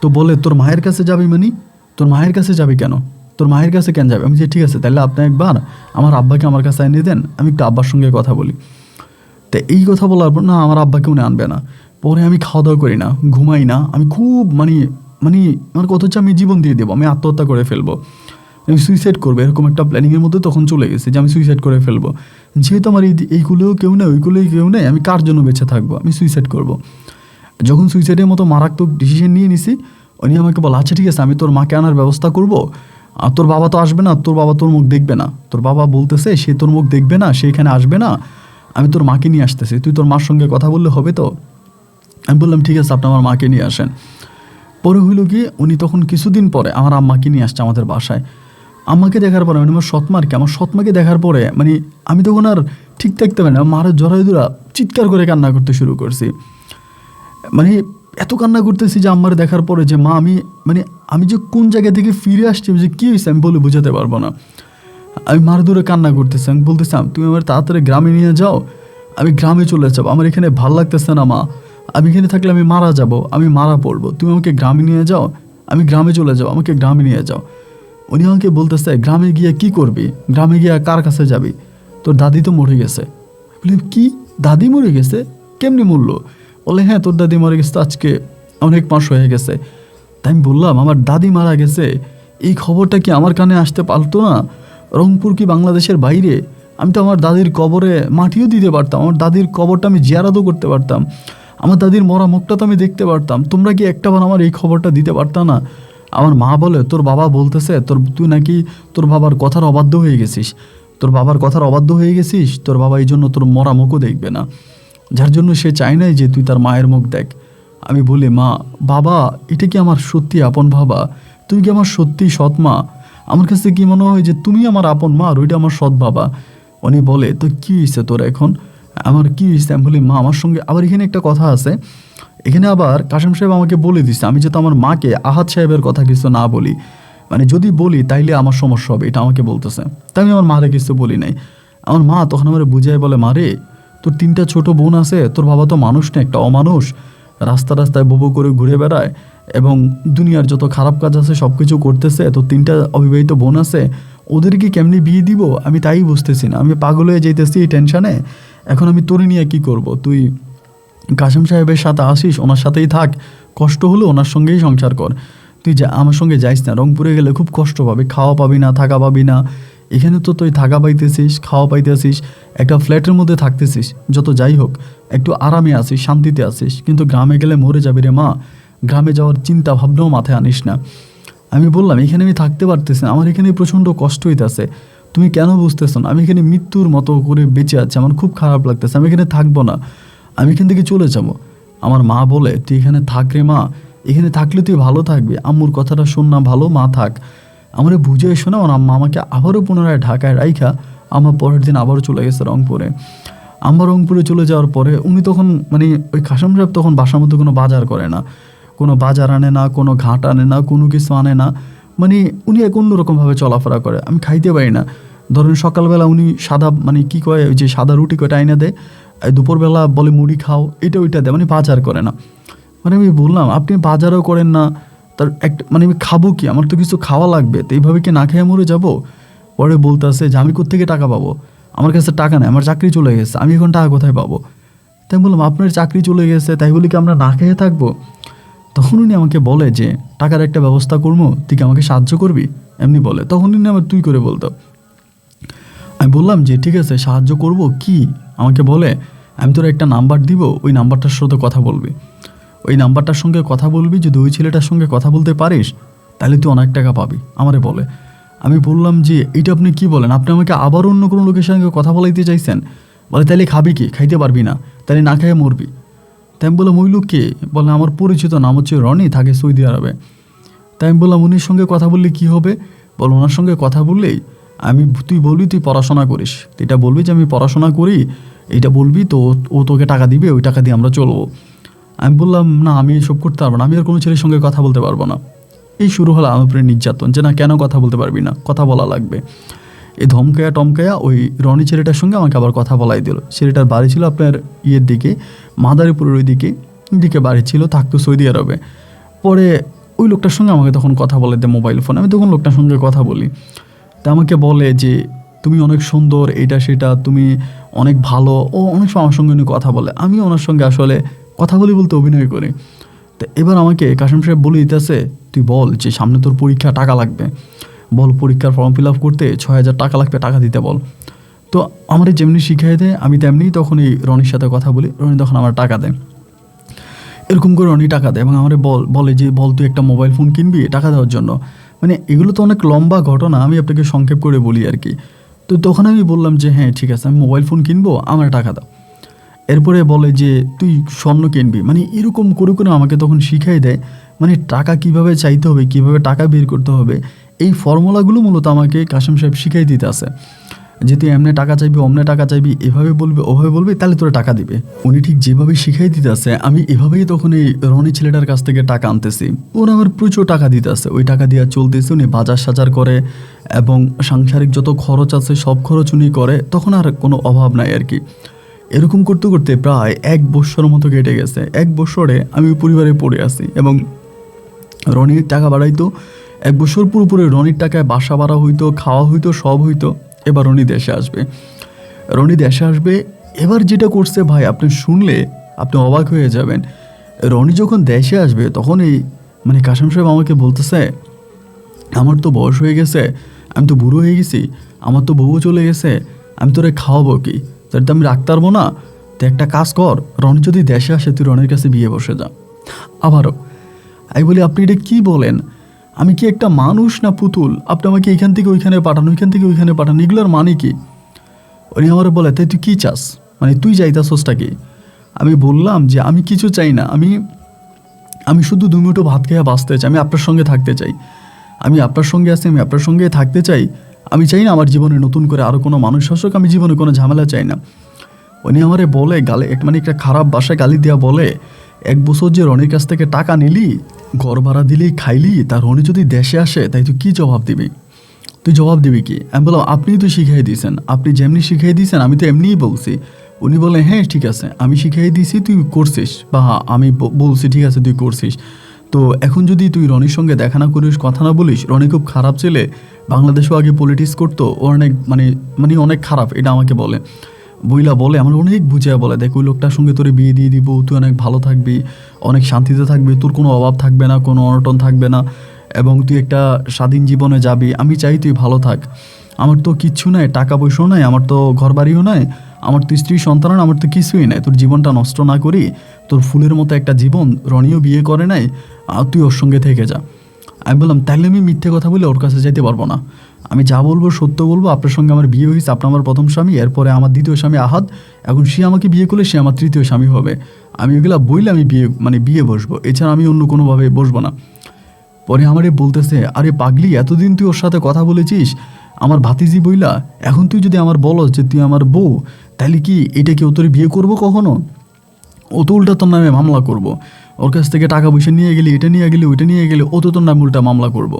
Speaker 1: তো বলে তোর মায়ের কাছে যাবি মানে? তোর মায়ের কাছে যাবি কেন? তোর মায়ের কাছে কেন যাবে? আমি যে ঠিক আছে তাহলে আপনি একবার আমার আব্বাকে আমার কাছে এনে দেন, আমি একটু আব্বার সঙ্গে কথা বলি। তো এই কথা বলার পর না আমার আব্বাকে উনি আনবে না। পরে আমি খাওয়া দাওয়া করি না, ঘুমাই না, আমি খুব মানে মানে আমার কথা হচ্ছে আমি জীবন দিয়ে দেবো, আমি আত্মহত্যা করে ফেলবো, আমি সুইসাইড করবো, এরকম একটা প্ল্যানিংয়ের মধ্যে তখন চলে গেছি যে আমি সুইসাইড করে ফেলবো। যেহেতু আমার এইগুলোও কেউ নেই ওইগুলোই কেউ নেই, আমি কার জন্য বেঁচে থাকবো, আমি সুইসাইড করবো। যখন সুইসাইডের মতো মারাত্মক ডিসিশন নিয়ে নিছি, উনি আমাকে বলে আচ্ছা ঠিক আছে আমি তোর মাকে আনার ব্যবস্থা করবো, আর তোর বাবা তো আসবে না, তোর বাবা তোর মুখ দেখবে না, তোর বাবা বলতেছে সে তোর মুখ দেখবে না, সে এখানে আসবে না, আমি তোর মাকে নিয়ে আসতেছি, তুই তোর মার সঙ্গে কথা বললে হবে তো? আমি বললাম ঠিক আছে আপনি আমার মাকে নিয়ে আসেন। পরে হইল গিয়ে উনি তখন কিছুদিন পরে আমার আম্মাকে নিয়ে আসছে আমাদের বাসায়। আম্মাকে দেখার পরে মানে আমার সৎমাকে, আমার সৎমাকে দেখার পরে মানে আমি তখন আর ঠিক থাকতে পারি না, মারা জড়াই দূরা চিৎকার করে কান্না করতে শুরু করছি। মানে এত কান্না করতেছি যে আম্মারে দেখার পরে যে মা আমি মানে আমি যে কোন জায়গা থেকে ফিরে আসছি, যে কী হয়েছে আমি বলে বোঝাতে পারবো না। আমি মার দূরে কান্না করতেছি, আমি বলতেছিলাম তুমি আমার তাড়াতাড়ি গ্রামে নিয়ে যাও, আমি গ্রামে চলে যাবো, আমার এখানে ভাল লাগতেছে না মা, আমি এখানে থাকলে আমি মারা যাব, আমি মারা পড়বো, তুমি আমাকে গ্রামে নিয়ে যাও, আমি গ্রামে চলে যাও, আমাকে গ্রামে নিয়ে যাও। উনি আমাকে বলতেছে গ্রামে গিয়ে কি করবি, গ্রামে গিয়ে কার কাছে যাবি, তোর দাদি তো মরে গেছে। বলি কি দাদি মরে গেছে, কেমনি মরলো? বলে হ্যাঁ তোর দাদি মরে গেছে আজকে অনেক মাস হয়ে গেছে। তাই আমি বললাম আমার দাদি মারা গেছে, এই খবরটা কি আমার কানে আসতে পারতো না? রংপুর কি বাংলাদেশের বাইরে? আমি তো আমার দাদির কবরে মাটিও দিতে পারতাম, আমার দাদির কবরটা আমি জিয়ারতও করতে পারতাম, আমার দাদির মরা মুখটা তো আমি দেখতে পারতাম, তোমরা কি একটাবার আমার এই খবরটা দিতে পারতা না? আমার মা বলে তোর বাবা বলতেছে তুই নাকি তোর বাবার কথার অবাধ্য হয়ে গেছিস, তোর বাবার কথার অবাধ্য হয়ে গেছিস, তোর বাবা এই জন্য তোর মরা মুখও দেখবে না, যার জন্য সে চায় নাই যে তুই তার মায়ের মুখ দেখ। আমি বলি মা বাবা এটা কি আমার সত্যি আপন বাবা, তুমি কি আমার সত্যি সৎ মা? আমার কাছে কি মনে হয় যে তুমি আমার আপন মা আর ওইটা আমার সৎ বাবা। উনি বলে তো কী হয়েছে তোর এখন? আমার কী হয়েছে? আমি বলি মা আমার সঙ্গে আবার এখানে একটা কথা আছে, এখানে আবার কাশেম সাহেব আমাকে বলে দিচ্ছে আমি যাতে আমার মাকে আহাদ সাহেবের কথা কিছু না বলি, মানে যদি বলি তাইলে আমার সমস্যা হবে, এটা আমাকে বলতেছে। তাই আমি আমার মারে কিছু বলি নাই। আমার মা তখন আমার বুঝাই বলে মারে তোর 3টা ছোট বোন আছে, তোর বাবা তো মানুষ না একটা অমানুষ, রাস্তা রাস্তায় ববু করে ঘুরে বেড়ায় এবং দুনিয়ার যত খারাপ কাজ আছে সব কিছু করতেছে, তো 3টা অবিবাহিত বোন আছে, ওদেরকে কেমনি বিয়ে দিব আমি তাই বুঝতেছি না, আমি পাগল হয়ে যাইতেছি এই টেনশানে। এখন আমি তোরে নিয়ে কী করব? তুই কাশেম সাহেবের সাথে আসিস, ওনার সাথেই থাক, কষ্ট হলে ওনার সঙ্গেই সংসার কর, তুই যা আমার সঙ্গে যাইস না, রংপুরে গেলে খুব কষ্ট পাবি, খাওয়া পাবি না, থাকা পাবি না। এখানে তো তুই থাকা পাইতেছিস, খাওয়া পাইতেছিস, একটা ফ্ল্যাটের মধ্যে থাকতেছিস, যত যাই হোক একটু আরামে আসিস, শান্তিতে আসিস, কিন্তু গ্রামে গেলে মরে যাবি রে মা, গ্রামে যাওয়ার চিন্তা ভাবনাও মাথায় আনিস না। আমি বললাম এখানে আমি থাকতে পারতেছি না, আমার এখানে প্রচণ্ড কষ্ট হইতেছে, তুমি কেন বুঝতেছো না? আমি এখানে মৃত্যুর মতো করে বেঁচে আছি, আমার খুব খারাপ লাগতেছে, আমি এখানে থাকবো না, আমি এখান থেকে চলে যাবো। আমার মা বলে তুই এখানে থাক রে মা, এখানে থাকলে তুই ভালো থাকবি, আম্মুর কথাটা শোন না, ভালো মা থাক। আমার বুঝে শোনা আমার আম্মা আমাকে আবারও পুনরায় ঢাকায় রাইখা আমার পরের দিন আবারও চলে গেছে রংপুরে। আমার রংপুরে চলে যাওয়ার পরে উনি তখন মানে ওই কাশেম সাহেব তখন বাসার মধ্যে কোনো বাজার করে না, কোনো বাজার আনে না, কোনো ঘাট আনে না, কোনো কিছু আনে না, মানে উনি এক অন্যরকমভাবে চলাফেরা করে, আমি খাইতে পারি না। ধরেন সকালবেলা উনি সাদা মানে কী কয় ওই যে সাদা রুটি কয়টা আইনা দেয়, দুপুরবেলা বলে মুড়ি খাও, এটা ওইটা দেয়, মানে বাজার করে না। মানে আমি বললাম আপনি বাজারও করেন না, তার একটা মানে আমি খাবো কি, আমার তো কিছু খাওয়া লাগবে, তো এইভাবে কি না খেয়ে মরে যাবো? পরে বলতে আসে যে আমি কোত্থেকে টাকা পাবো, আমার কাছে টাকা নেই, আমার চাকরি চলে গেছে, আমি এখন টাকা কোথায় পাবো? তাই বললাম আপনার চাকরি চলে গেছে তাই বলি কি আমরা না খেয়ে থাকবো? তখন উনি আমাকে বলে যে টাকার একটা ব্যবস্থা করবো, তুই কি আমাকে সাহায্য করবি, এমনি বলে। তখন উনি আমার তুই করে বলতো। আমি বললাম যে ঠিক আছে, সাহায্য করব কি আমাকে বলে, আমি তোর একটা নাম্বার দিব, ওই নাম্বারটার সাথে কথা বলবি, ওই নাম্বারটার সঙ্গে কথা বলবি, যদি ওই ছেলেটার সঙ্গে কথা বলতে পারিস তাহলে তুই অনেক টাকা পাবি আমারে বলে। আমি বললাম যে এটা আপনি কি বলেন, আপনি আমাকে আবার অন্য কোনো লোকের সঙ্গে কথা বলাইতে চাইছেন? বলে তাহলে খাবি কি, খাইতে পারবি না, তাহলে না খেয়ে মরবি। তাই আমি বললাম ওই লোক কে? বলে আমার পরিচিত, নাম হচ্ছে রনি, থাকে সৌদি আরবে। তাই আমি বললাম উনির সঙ্গে কথা বললে কি হবে? বল ওনার সঙ্গে কথা বললেই তুই বলবি তুই পড়াশোনা করিস, এটা বলবি যে আমি পড়াশোনা করি, এটা বলবি তো ও তোকে টাকা দিবে, ওই টাকা দিয়ে আমরা চলবো। আমি বললাম না, আমি এসব করতে পারবো না, আমি আর কোনো ছেলের সঙ্গে কথা বলতে পারবো না। এই শুরু হলো আমার উপরে নির্যাতন, যে না কেন কথা বলতে পারবি না, কথা বলা লাগবে। এই ধমকায়া টমকায়া ওই রনি ছেলেটার সঙ্গে আমাকে আবার কথা বলাই দিল। ছেলেটার বাড়ি ছিল আপনার ইয়ের দিকে, মাদারীপুরের ওই দিকে বাড়ি ছিল, থাকতো সৌদি আরবে। পরে ওই লোকটার সঙ্গে আমাকে তখন কথা বলে দেয় মোবাইল ফোন, আমি তখন লোকটার সঙ্গে কথা বলি। তা আমাকে বলে যে তুমি অনেক সুন্দর, এটা সেটা, তুমি অনেক ভালো, ও অনেক সময় আমার সঙ্গে উনি কথা বলে, আমি ওনার সঙ্গে আসলে কথা বলতে অভিনয় করি। তো এবার আমাকে কাশেম সাহেব বলে দিতেছে তুই বল যে সামনে তোর পরীক্ষা, টাকা লাগবে, বল পরীক্ষার ফর্ম ফিল আপ করতে 6,000 টাকা লাগবে, টাকা দিতে বল। তো আমার যেমনি শিখিয়ে দেয় আমি তেমনি তখন এই রনির সাথে কথা বলি, রনি তখন আমার টাকা দেয়। এরকম করে রনি টাকা দেয় এবং আমার বলে যে বল তুই একটা মোবাইল ফোন কিনবি টাকা দেওয়ার জন্য। মানে এগুলো তো অনেক লম্বা ঘটনা, আমি আপনাকে সংক্ষেপ করে বলি আর কি। তো তখন আমি বললাম যে হ্যাঁ ঠিক আছে, আমি মোবাইল ফোন কিনবো, আমার টাকা দাও। এরপরে বলে যে তুই স্বর্ণ কিনবি, মানে এরকম করে করে আমাকে তখন শিখাই দেয়, মানে টাকা কিভাবে চাইতে হবে, কিভাবে টাকা বের করতে হবে, এই ফর্মুলাগুলো মূলত আমাকে কাশেম সাহেব শিখাই দিতে আছে, যে তুই এমনি টাকা চাইবি, অমনে টাকা চাইবি, এভাবে বলবি, ওভাবে বলবি, তাহলে তোরা টাকা দিবে। উনি ঠিক যেভাবে শিখাই দিতে আছে আমি এভাবেই তখন এই রনি ছেলেটার কাছ থেকে টাকা আনতেছি, ওরা আমার প্রচুর টাকা দিতে আছে, ওই টাকা দিয়ে চলতেছে। উনি বাজার সাজার করে এবং সাংসারিক যত খরচ আছে সব খরচ উনি করে, তখন আর কোনো অভাব নাই আর কি। এরকম করতে করতে প্রায় 1 বছর মতো কেটে গেছে। 1 বছরে আমি পরিবারে পড়ে আছি এবং রনির টাকা বাড়াইতো। 1 বছর পুরোপুরি রনির টাকায় বাসা ভাড়া হইতো, খাওয়া হইতো, সব হইতো। এবার রনি দেশে আসবে। এবার যেটা করছে ভাই, আপনি শুনলে আপনি অবাক হয়ে যাবেন। রনি যখন দেশে আসবে তখন এই মানে কাশেম সাহেব আমাকে বলতেছে আমার তো বয়স হয়ে গেছে, আমি তো বুড়ো হয়ে গেছি, আমার তো বউ চলে গেছে, আমি তোরে খাওয়াবো কি, তার তো আমি রাখতে পারবো না। তো একটা কাজ কর, রনি যদি দেশে আসে তুই রনির কাছে বিয়ে বসে যা। আবারও আমি বলি আপনি এটা কী বলেন, আমি কি একটা মানুষ না পুতুল, আপনি আমাকে এখান থেকে ওইখানে পাঠান, ওইখান থেকে ওইখানে পাঠান, এগুলোর মানে কি? উনি আমার বলে তাই তুই কী চাস, মানে তুই চাইতাছোসটা কি? আমি বললাম যে আমি কিছু চাই না, আমি শুধু 2 মুঠো ভাত খেয়ে বাঁচতে চাই, আমি আপনার সঙ্গে থাকতে চাই, আমি আপনার সঙ্গে আছি, আমি আপনার সঙ্গে থাকতে চাই। আমি চাই না আমার জীবনে নতুন করে আরও কোনো মানুষ আসুক, আমি জীবনে কোনো ঝামেলা চাই না। উনি আমারে বলে গালে মানে একটা খারাপ ভাষায় গালি দেওয়া বলে 1 বছর যে রনির কাছ থেকে টাকা নিলি, ঘর ভাড়া দিলেই খাইলি, তার রনি যদি দেশে আসে তাই তুই কী জবাব দিবি? তুই জবাব দিবি কি? আমি বললাম আপনিই তো শিখিয়ে দিয়েছেন, আপনি যেমনি শিখিয়ে দিয়েছেন আমি তো এমনিই বলছি। উনি বলে হ্যাঁ ঠিক আছে, আমি শিখিয়ে দিয়েছি, তুই করছিস, বা আমি বলছি ঠিক আছে তুই করছিস। তো এখন যদি তুই রনির সঙ্গে দেখা না করিস, কথা না বলিস, রনি খুব খারাপ ছেলে, বাংলাদেশেও আগে পলিটিক্স করতো, ও অনেক মানে অনেক খারাপ, এটা আমাকে বলে বলে আমার অনেক বুঝিয়ে বলে, দেখ ওই লোকটার সঙ্গে তোরে বিয়ে দিয়ে দিব, তুই অনেক ভালো থাকবি, অনেক শান্তিতে থাকবি, তোর কোনো অভাব থাকবে না, কোনো অনটন থাকবে না, এবং তুই একটা স্বাধীন জীবনে যাবি, আমি চাই তুই ভালো থাক। আমার তো কিচ্ছু নাই, টাকা পয়সাও নাই, আমার তো ঘর বাড়িও নাই, আমার তো স্ত্রী সন্তান, আমার তো কিছুই নাই, তোর জীবনটা নষ্ট না করি, তোর ফুলের মতো একটা জীবন, রনিও বিয়ে করে নাই, আর তুই ওর সঙ্গে থেকে যা। আমি বললাম তাহলে আমি মিথ্যে কথা বলে ওর কাছে যেতে পারবো না, আমি যা বলবো সত্য বলবো, আপনার সঙ্গে আমার বিয়ে হয়েছে, আপনার আমার প্রথম স্বামী, এরপরে আমার দ্বিতীয় স্বামী আহাদ, এখন সে আমাকে বিয়ে করলে সে আমার তৃতীয় স্বামী হবে, আমি ওইগুলা বইলে আমি বিয়ে বসবো, এছাড়া আমি অন্য কোনোভাবে বসবো না। পরে আমারে বলতেছে আরে পাগলি, এতদিন তুই ওর সাথে কথা বলেছিস আমার ভাতিজি বইলা, এখন তুই যদি আমার বলস যে তুই আমার বউ, তাহলে কি এটা কি ও তোর বিয়ে করবো কখনো? ও তো উল্টা তোর নামে মামলা করবো, ওর কাছ থেকে টাকা পয়সা নিয়ে গেলি, এটা নিয়ে গেলি, ওইটা নিয়ে গেলে, ও তো তোর নামে উল্টা মামলা করবো।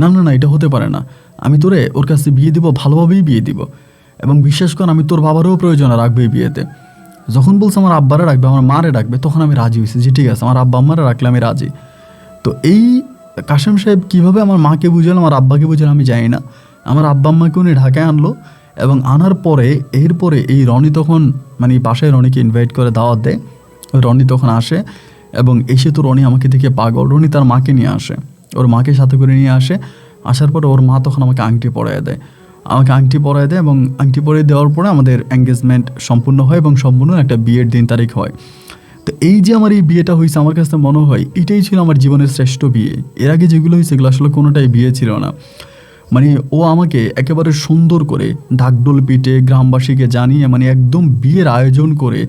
Speaker 1: না না না, এটা হতে পারে না, আমি তোরে ওর কাছে বিয়ে দিব, ভালোভাবেই বিয়ে দিব, এবং বিশ্বাস কর আমি তোর বাবারও প্রয়োজন রাখবে এই বিয়েতে। যখন বলছে আমার আব্বারে রাখবে, আমার মারে রাখবে, তখন আমি রাজি হয়েছি যে ঠিক আছে আমার আব্বা আম্মারে রাখলে আমি রাজি। তো এই কাশেম সাহেব কীভাবে আমার মাকে বুঝালো, আমার আব্বাকে বুঝালো আমি জানি না, আমার আব্বা আম্মাকে উনি ঢাকায় আনলো, এবং আনার পরে এরপরে এই রনি তখন মানে বাসায় রনিকে ইনভাইট করে দাওয়াত দেয়। রনি তখন আসে এবং এসে তো রনি আমাকে দেখে পাগল, রনি তার মাকে নিয়ে আসে, ওর মাকে সাথে করে নিয়ে আসে। আসার পরে ওর মা তখন আমাকে আংটি পরাইয়া দেয়। আমাকে আংটি পরায় দেয় এবং আংটি পরিয়ে দেওয়ার পরে আমাদের এঙ্গেজমেন্ট সম্পূর্ণ হয় এবং সম্পূর্ণ একটা বিয়ের দিন তারিখ হয়। তো এই যে আমার এই বিয়েটা হয়েছে, আমার কাছে মনে হয় এটাই ছিল আমার জীবনের শ্রেষ্ঠ বিয়ে। এর আগে যেগুলো হয়েছে এগুলো আসলে কোনোটাই বিয়ে ছিল না। মানে ও আমাকে একেবারে সুন্দর করে ঢাকঢোল পিটে গ্রামবাসীকে জানিয়ে মানে একদম বিয়ের আয়োজন করে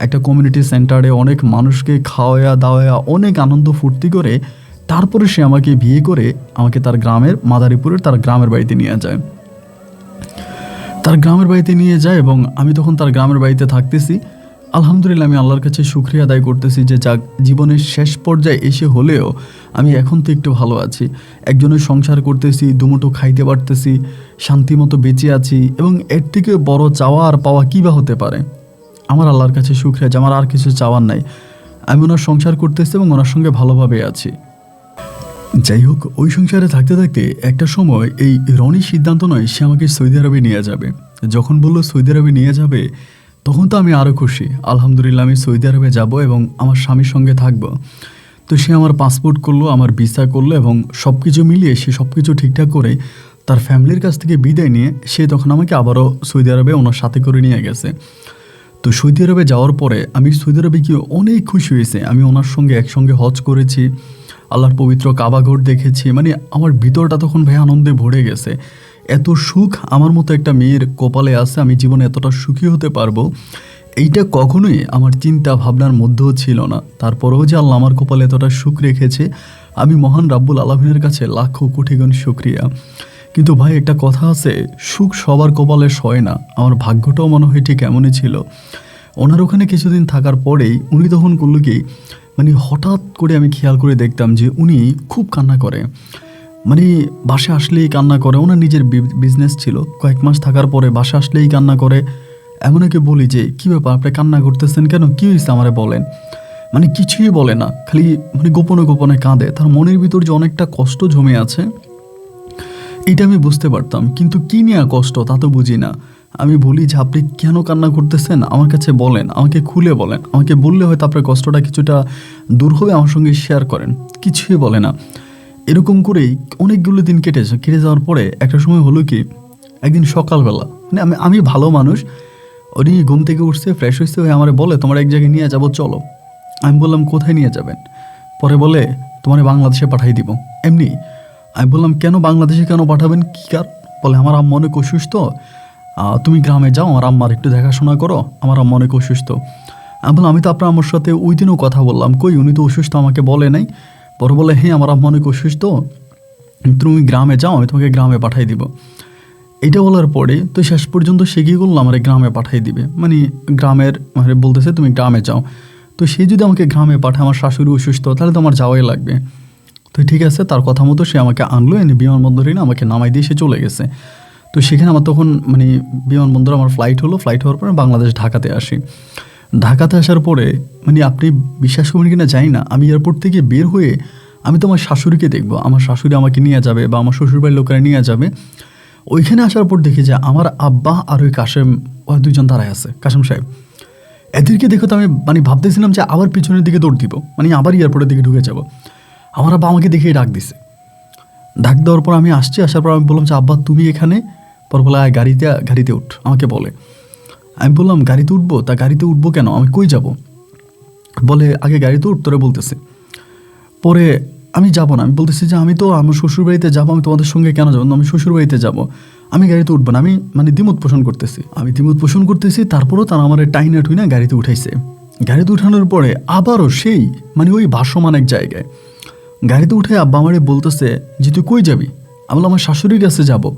Speaker 1: একটা কমিউনিটি সেন্টারে অনেক মানুষকে খাওয়া দাওয়া অনেক আনন্দ ফুর্তি করে তারপরে সে আমাকে বিয়ে করে আমাকে তার গ্রামের মাদারীপুরের তার গ্রামের বাড়িতে নিয়ে যায়। তার গ্রামের বাড়িতে নিয়ে যায় এবং আমি তখন তার গ্রামের বাড়িতে থাকতেছি। আলহামদুলিল্লাহ আমি আল্লাহর কাছে শুকরিয়া আদায় করতেছি যে যাক, জীবনের শেষ পর্যায়ে এসে হলেও আমি এখন তো একটু ভালো আছি, একজনের সংসার করতেছি, দুমুঠো খাইতে পারতেছি, শান্তি মতো বেঁচে আছি, এবং এর থেকে বড় চাওয়া আর পাওয়া কী বা হতে পারে। আমার আল্লাহর কাছে শুকরিয়া যে আমার আর কিছু চাওয়ার নাই। আমি ওনার সংসার করতেছি এবং ওনার সঙ্গে ভালোভাবে আছি। যাই হোক, ওই সংসারে থাকতে থাকতে একটা সময় এই রনির সিদ্ধান্ত নয় সে আমাকে সৌদি আরবে নিয়ে যাবে। যখন বললো সৌদি আরবে নিয়ে যাবে তখন তো আমি আরও খুশি। আলহামদুলিল্লাহ আমি সৌদি আরবে যাব এবং আমার স্বামীর সঙ্গে থাকব। তো সে আমার পাসপোর্ট করলো, আমার ভিসা করলো এবং সব কিছু মিলিয়ে সে সব কিছু ঠিকঠাক করে তার ফ্যামিলির কাছ থেকে বিদায় নিয়ে সে তখন আমাকে আবারও সৌদি আরবে ওনার সাথে করে নিয়ে গেছে। তো সৌদি আরবে যাওয়ার পরে আমি সৌদি আরবে গিয়ে অনেক খুশি হয়েছে। আমি ওনার সঙ্গে একসঙ্গে হজ করেছি, আল্লাহর পবিত্র কাবাঘর দেখেছি। মানে আমার ভিতরটা তখন ভাই আনন্দে ভরে গেছে। এত সুখ আমার মতো একটা মেয়ের কপালে আছে, আমি জীবনে এতটা সুখী হতে পারবো এইটা কখনোই আমার চিন্তা ভাবনার মধ্যেও ছিল না। তারপরেও যে আল্লাহ আমার কপালে এতটা সুখ রেখেছে, আমি মহান রাব্বুল আলামিনের কাছে লাখো কোটি গুণ শুকরিয়া। কিন্তু ভাই একটা কথা আছে, সুখ সবার কপালে সয় না। আমার ভাগ্যটাও মনে হয় ঠিক এমনই ছিল। ওনার ওখানে কিছুদিন থাকার পরেই উনি তখন করলো কি, মানে হঠাৎ করে আমি খেয়াল করে দেখতাম যে উনি খুব কান্না করে। মানে বাসে আসলেই কান্না করে। ওনার নিজের বিজনেস ছিল, কয়েক মাস থাকার পরে বাসে আসলেই কান্না করে। এমন একে বলি যে কী ব্যাপার, আপনি কান্না করতেছেন কেন, কী হয়েছে আমারে বলেন। মানে কিছুই বলে না, খালি মানে গোপনে গোপনে কাঁদে। তার মনের ভিতর যে অনেকটা কষ্ট জমে আছে এটা আমি বুঝতে পারতাম, কিন্তু কী নিয়ে কষ্ট তা তো বুঝি না। আমি বলি যে আপনি কেন কান্না করতেছেন আমার কাছে বলেন, আমাকে খুলে বলেন, আমাকে বললে হয়তো আপনার কষ্টটা কিছুটা দূর হবে, আমার সঙ্গে শেয়ার করেন। কিছুই বলে না। এরকম করেই অনেকগুলো দিন কেটে যাওয়ার পরে একটা সময় হলো কি, একদিন সকালবেলা মানে আমি ভালো মানুষ, উনি ঘুম থেকে উঠছে, ফ্রেশ হয়েছে, হয়ে আমার বলে তোমার এক জায়গায় নিয়ে যাবো চলো। আমি বললাম কোথায় নিয়ে যাবেন? পরে বলে তোমার বাংলাদেশে পাঠাই দিব। এমনি আমি বললাম কেন বাংলাদেশে কেন পাঠাবেন, কী কার? বলে আমার আম্মা অনেক অসুস্থ, তুমি গ্রামে যাও, আমার আম্মার একটু দেখাশোনা করো, আমার আম্মা অনেক অসুস্থ। আমি বললাম আমি তো আপনার আম্মার সাথে ওই দিনও কথা বললাম, কই উনি তো অসুস্থ আমাকে বলে নাই। পরে বলে হ্যাঁ আমার আম্মা অনেক অসুস্থ, তুমি গ্রামে যাও, আমি তোমাকে গ্রামে পাঠাই দিব। এটা বলার পরে তো শেষ পর্যন্ত সে কী করলো, আমার গ্রামে পাঠাই দিবে। মানে গ্রামের মানে বলতেছে তুমি গ্রামে যাও। তো সে যদি আমাকে গ্রামে পাঠায়, আমার শাশুড়ি অসুস্থ, তাহলে তো আমার যাওয়াই লাগবে। তো ঠিক আছে, তার কথা মতো সে আমাকে আনলো, এনে বিমানবন্দরে না আমাকে নামাই দিয়ে সে চলে গেছে। তো সেখানে আমার তখন মানে বিমানবন্দরে আমার ফ্লাইট হলো, ফ্লাইট হওয়ার পরে বাংলাদেশ ঢাকাতে আসি। ঢাকাতে আসার পরে মানে আপনি বিশ্বাস করবেন কিনা জানি না, আমি এয়ারপোর্ট থেকে বের হয়ে আমি তো আমার শাশুড়িকে দেখবো, আমার শাশুড়ি আমাকে নিয়ে যাবে বা আমার শ্বশুরবাড়ির লোকেরা নিয়ে যাবে। ওইখানে আসার পর দেখি যে আমার আব্বা আর ওই কাশেম, ওই দুজন দাঁড়ায় আছে, কাশেম সাহেব। এদেরকে দেখে তো আমি মানে ভাবতেছিলাম যে আবার পিছনের দিকে দৌড় দিব, মানে আবার এয়ারপোর্টের দিকে ঢুকে যাব। আমার আব্বা আমাকে দেখেই ডাক দিছে। ডাক দেওয়ার পর আমি আসছি, আসার পর আমি বললাম যে আব্বা তুমি এখানে? পর বলে গাড়িতে উঠ, আমাকে বলে। আমি বললাম গাড়িতে উঠবো? তা গাড়িতে উঠবো কেন, আমি কই যাব? বলে আগে গাড়িতে উঠ, তোরে বলতেছে। পরে আমি যাবো না, আমি বলতেছি যে আমি তো আমার শ্বশুরবাড়িতে যাবো, আমি তোমাদের সঙ্গে কেন যাবো, আমি শ্বশুরবাড়িতে যাবো, আমি গাড়িতে উঠবো না। আমি মানে দ্বিমত পোষণ করতেছি। তারপরও তারা আমার টাইনা টুইনা গাড়িতে উঠাইছে। গাড়িতে উঠানোর পরে আবারও সেই মানে ওই ভাসমান এক জায়গায় গাড়িতে উঠে আব্বা আমারে বলতেছে যে তুই কই যাবি? আমি বললাম আমার শাশুড়ির কাছে যাবো।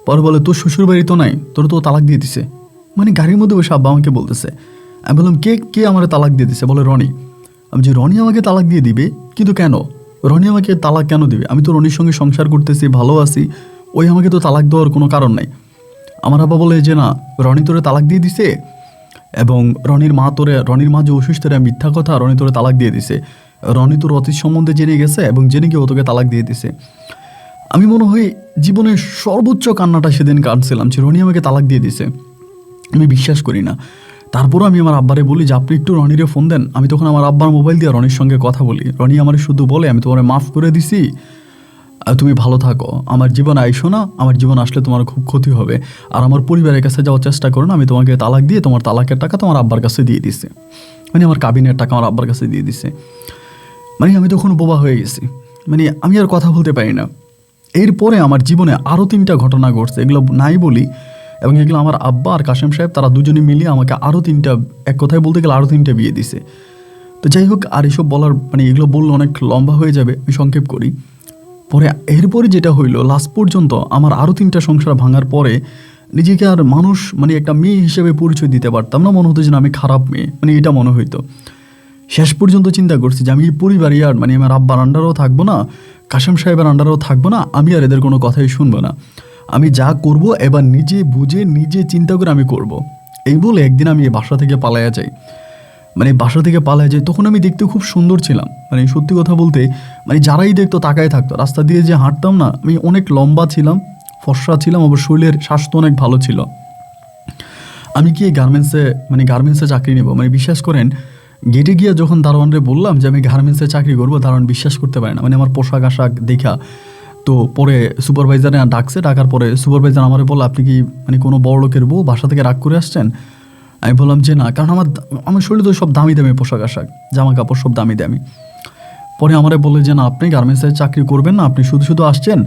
Speaker 1: পরে বলে তোর শ্বশুরবাড়ি তো নাই, তোর তো তালাক দিয়ে দিছে। মানে গাড়ির মধ্যে বসে আব্বা আমাকে বলতেছে। আমি বললাম কে আমার তালাক দিয়ে দিছে? বলে রনি। আমি যে রনি আমাকে তালাক দিয়ে দিবে? কিন্তু কেন রনি আমাকে তালাক কেন দিবে? আমি তো রনির সঙ্গে সংসার করতেছি, ভালো আছি, ওই আমাকে তো তালাক দেওয়ার কোনো কারণ নাই। আমার আব্বা বলে যে না, রনি তোরে তালাক দিয়ে দিছে এবং রনির মা যে অসুস্থ, মিথ্যা কথা, রনি তোরে তালাক দিয়ে দিছে। রনি তোর অতীত সম্বন্ধে জেনে গেছে এবং জেনে গিয়ে ও তোকে তালাক দিয়ে দিছে। আমি মনে হয় জীবনের সর্বোচ্চ কান্নাটা সেদিন কাঁদছিলাম যে রনি আমাকে তালাক দিয়ে দিছে। আমি বিশ্বাস করি না। তারপরও আমি আমার আব্বারে বলি যে আপনি একটু রনিরে ফোন দেন। আমি তখন আমার আব্বার মোবাইল দিয়ে রনির সঙ্গে কথা বলি। রনি আমার শুধু বলে আমি তোমারে মাফ করে দিছি, তুমি ভালো থাকো, আমার জীবনে আইসো না, আমার জীবন আসলে তোমার খুব ক্ষতি হবে, আর আমার পরিবারের কাছে যাওয়ার চেষ্টা করো না, আমি তোমাকে তালাক দিয়ে তোমার তালাকের টাকা তোমার আব্বার কাছে দিয়ে দিছে, মানে আমার কাবিনের টাকা আমার আব্বার কাছে দিয়ে দিছে। মানে আমি তখন বোবা হয়ে গেছি, মানে আমি আর কথা বলতে পারি না। এরপরে আমার জীবনে আরও 3টা ঘটনা ঘটছে, এগুলো নাই বলি, এবং এগুলো আমার আব্বা আর কাশেম সাহেব তারা দুজনে মিলিয়ে আমাকে আরও 3টা, এক কথায় বলতে গেলে আরও 3টা বিয়ে দিছে। তো যাই হোক, আর এসব বলার মানে এগুলো বললে অনেক লম্বা হয়ে যাবে, আমি সংক্ষেপ করি। পরে এরপরে যেটা হইলো, লাস্ট পর্যন্ত আমার আরও 3টা সংসার ভাঙার পরে নিজেকে আর মানুষ মানে একটা মেয়ে হিসেবে পরিচয় দিতে পারতাম না, মনে হতো যে আমি খারাপ মেয়ে, মানে এটা মনে হইতো। শেষ পর্যন্ত চিন্তা করছি যে আমি এই পরিবারে আর মানে আমার আব্বার আন্ডারেও থাকবো না, কাশেম সাহেবের আন্ডারেও থাকবো না, আমি আর এদের কোনো কথাই শুনবো না, আমি যা করব এবার নিজে বুঝে নিজে চিন্তা করে আমি করব। এই বলে একদিন আমি এই বাসা থেকে পালাইয়া যাই, মানে বাসা থেকে পালাইয়া যাই। তখন আমি দেখতে খুব সুন্দর ছিলাম, মানে সত্যি কথা বলতে মানে যারাই দেখতো তাকায় থাকতো। রাস্তা দিয়ে যে হাঁটতাম না, আমি অনেক লম্বা ছিলাম, ফর্সা ছিলাম, আবার শরীরের স্বাস্থ্য অনেক ভালো ছিল। আমি কি গার্মেন্টসে চাকরি নেব, মানে বিশ্বাস করেন, গেটে গিয়ে যখন দারোয়ানরে বললাম যে আমি গার্মেন্টসে চাকরি করবো, দারোয়ান বিশ্বাস করতে পারে না, মানে আমার পোশাক আশাক দেখা। তো পরে সুপারভাইজারে ডাকছে, ডাকার পরে সুপারভাইজার আমারে বলল, আপনি কি মানে কোনো বড় লোকের বউ বাসা থেকে রাগ করে আসছেন? আমি বললাম যে না, কারণ আমার শরীরে তো সব দামি দামি পোশাক আশাক, জামা কাপড় সব দামি দামি। পরে আমারে বলে যে না, আপনি গার্মেন্টসে চাকরি করবেন না, আপনি শুধু শুধু আসছেন,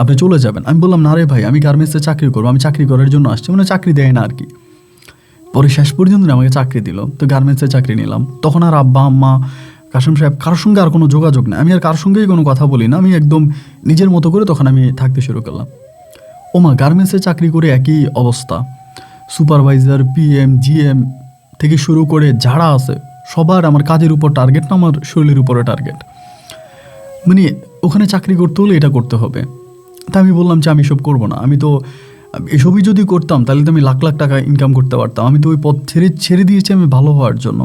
Speaker 1: আপনি চলে যাবেন। আমি বললাম না রে ভাই, আমি গার্মেন্টসে চাকরি করবো, আমি চাকরি করার জন্য আসছি, মানে চাকরি দেয় না আর কি। পরে শেষ পর্যন্ত আমাকে চাকরি দিল, তো গার্মেন্টসে চাকরি নিলাম। তখন আর আব্বা আম্মা কাশেম সাহেব কারোর সঙ্গে আর কোনো যোগাযোগ নেই, আমি আর কারোর সঙ্গেই কোনো কথা বলি না, আমি একদম নিজের মতো করে তখন আমি থাকতে শুরু করলাম। ওমা, গার্মেন্টসে চাকরি করে একই অবস্থা, সুপারভাইজার, পিএম, জিএম থেকে শুরু করে যারা আছে সবার আমার কাজের উপর টার্গেট না, আমার শরীরের উপরে টার্গেট। মানে ওখানে চাকরি করতে হলে এটা করতে হবে। তা আমি বললাম যে আমি এসব করবো না, আমি তো এসবই যদি করতাম তাহলে তো আমি লাখ লাখ টাকা ইনকাম করতে পারতাম। আমি তো ওই পথ ছেড়ে দিয়েছি আমি ভালো হওয়ার জন্য,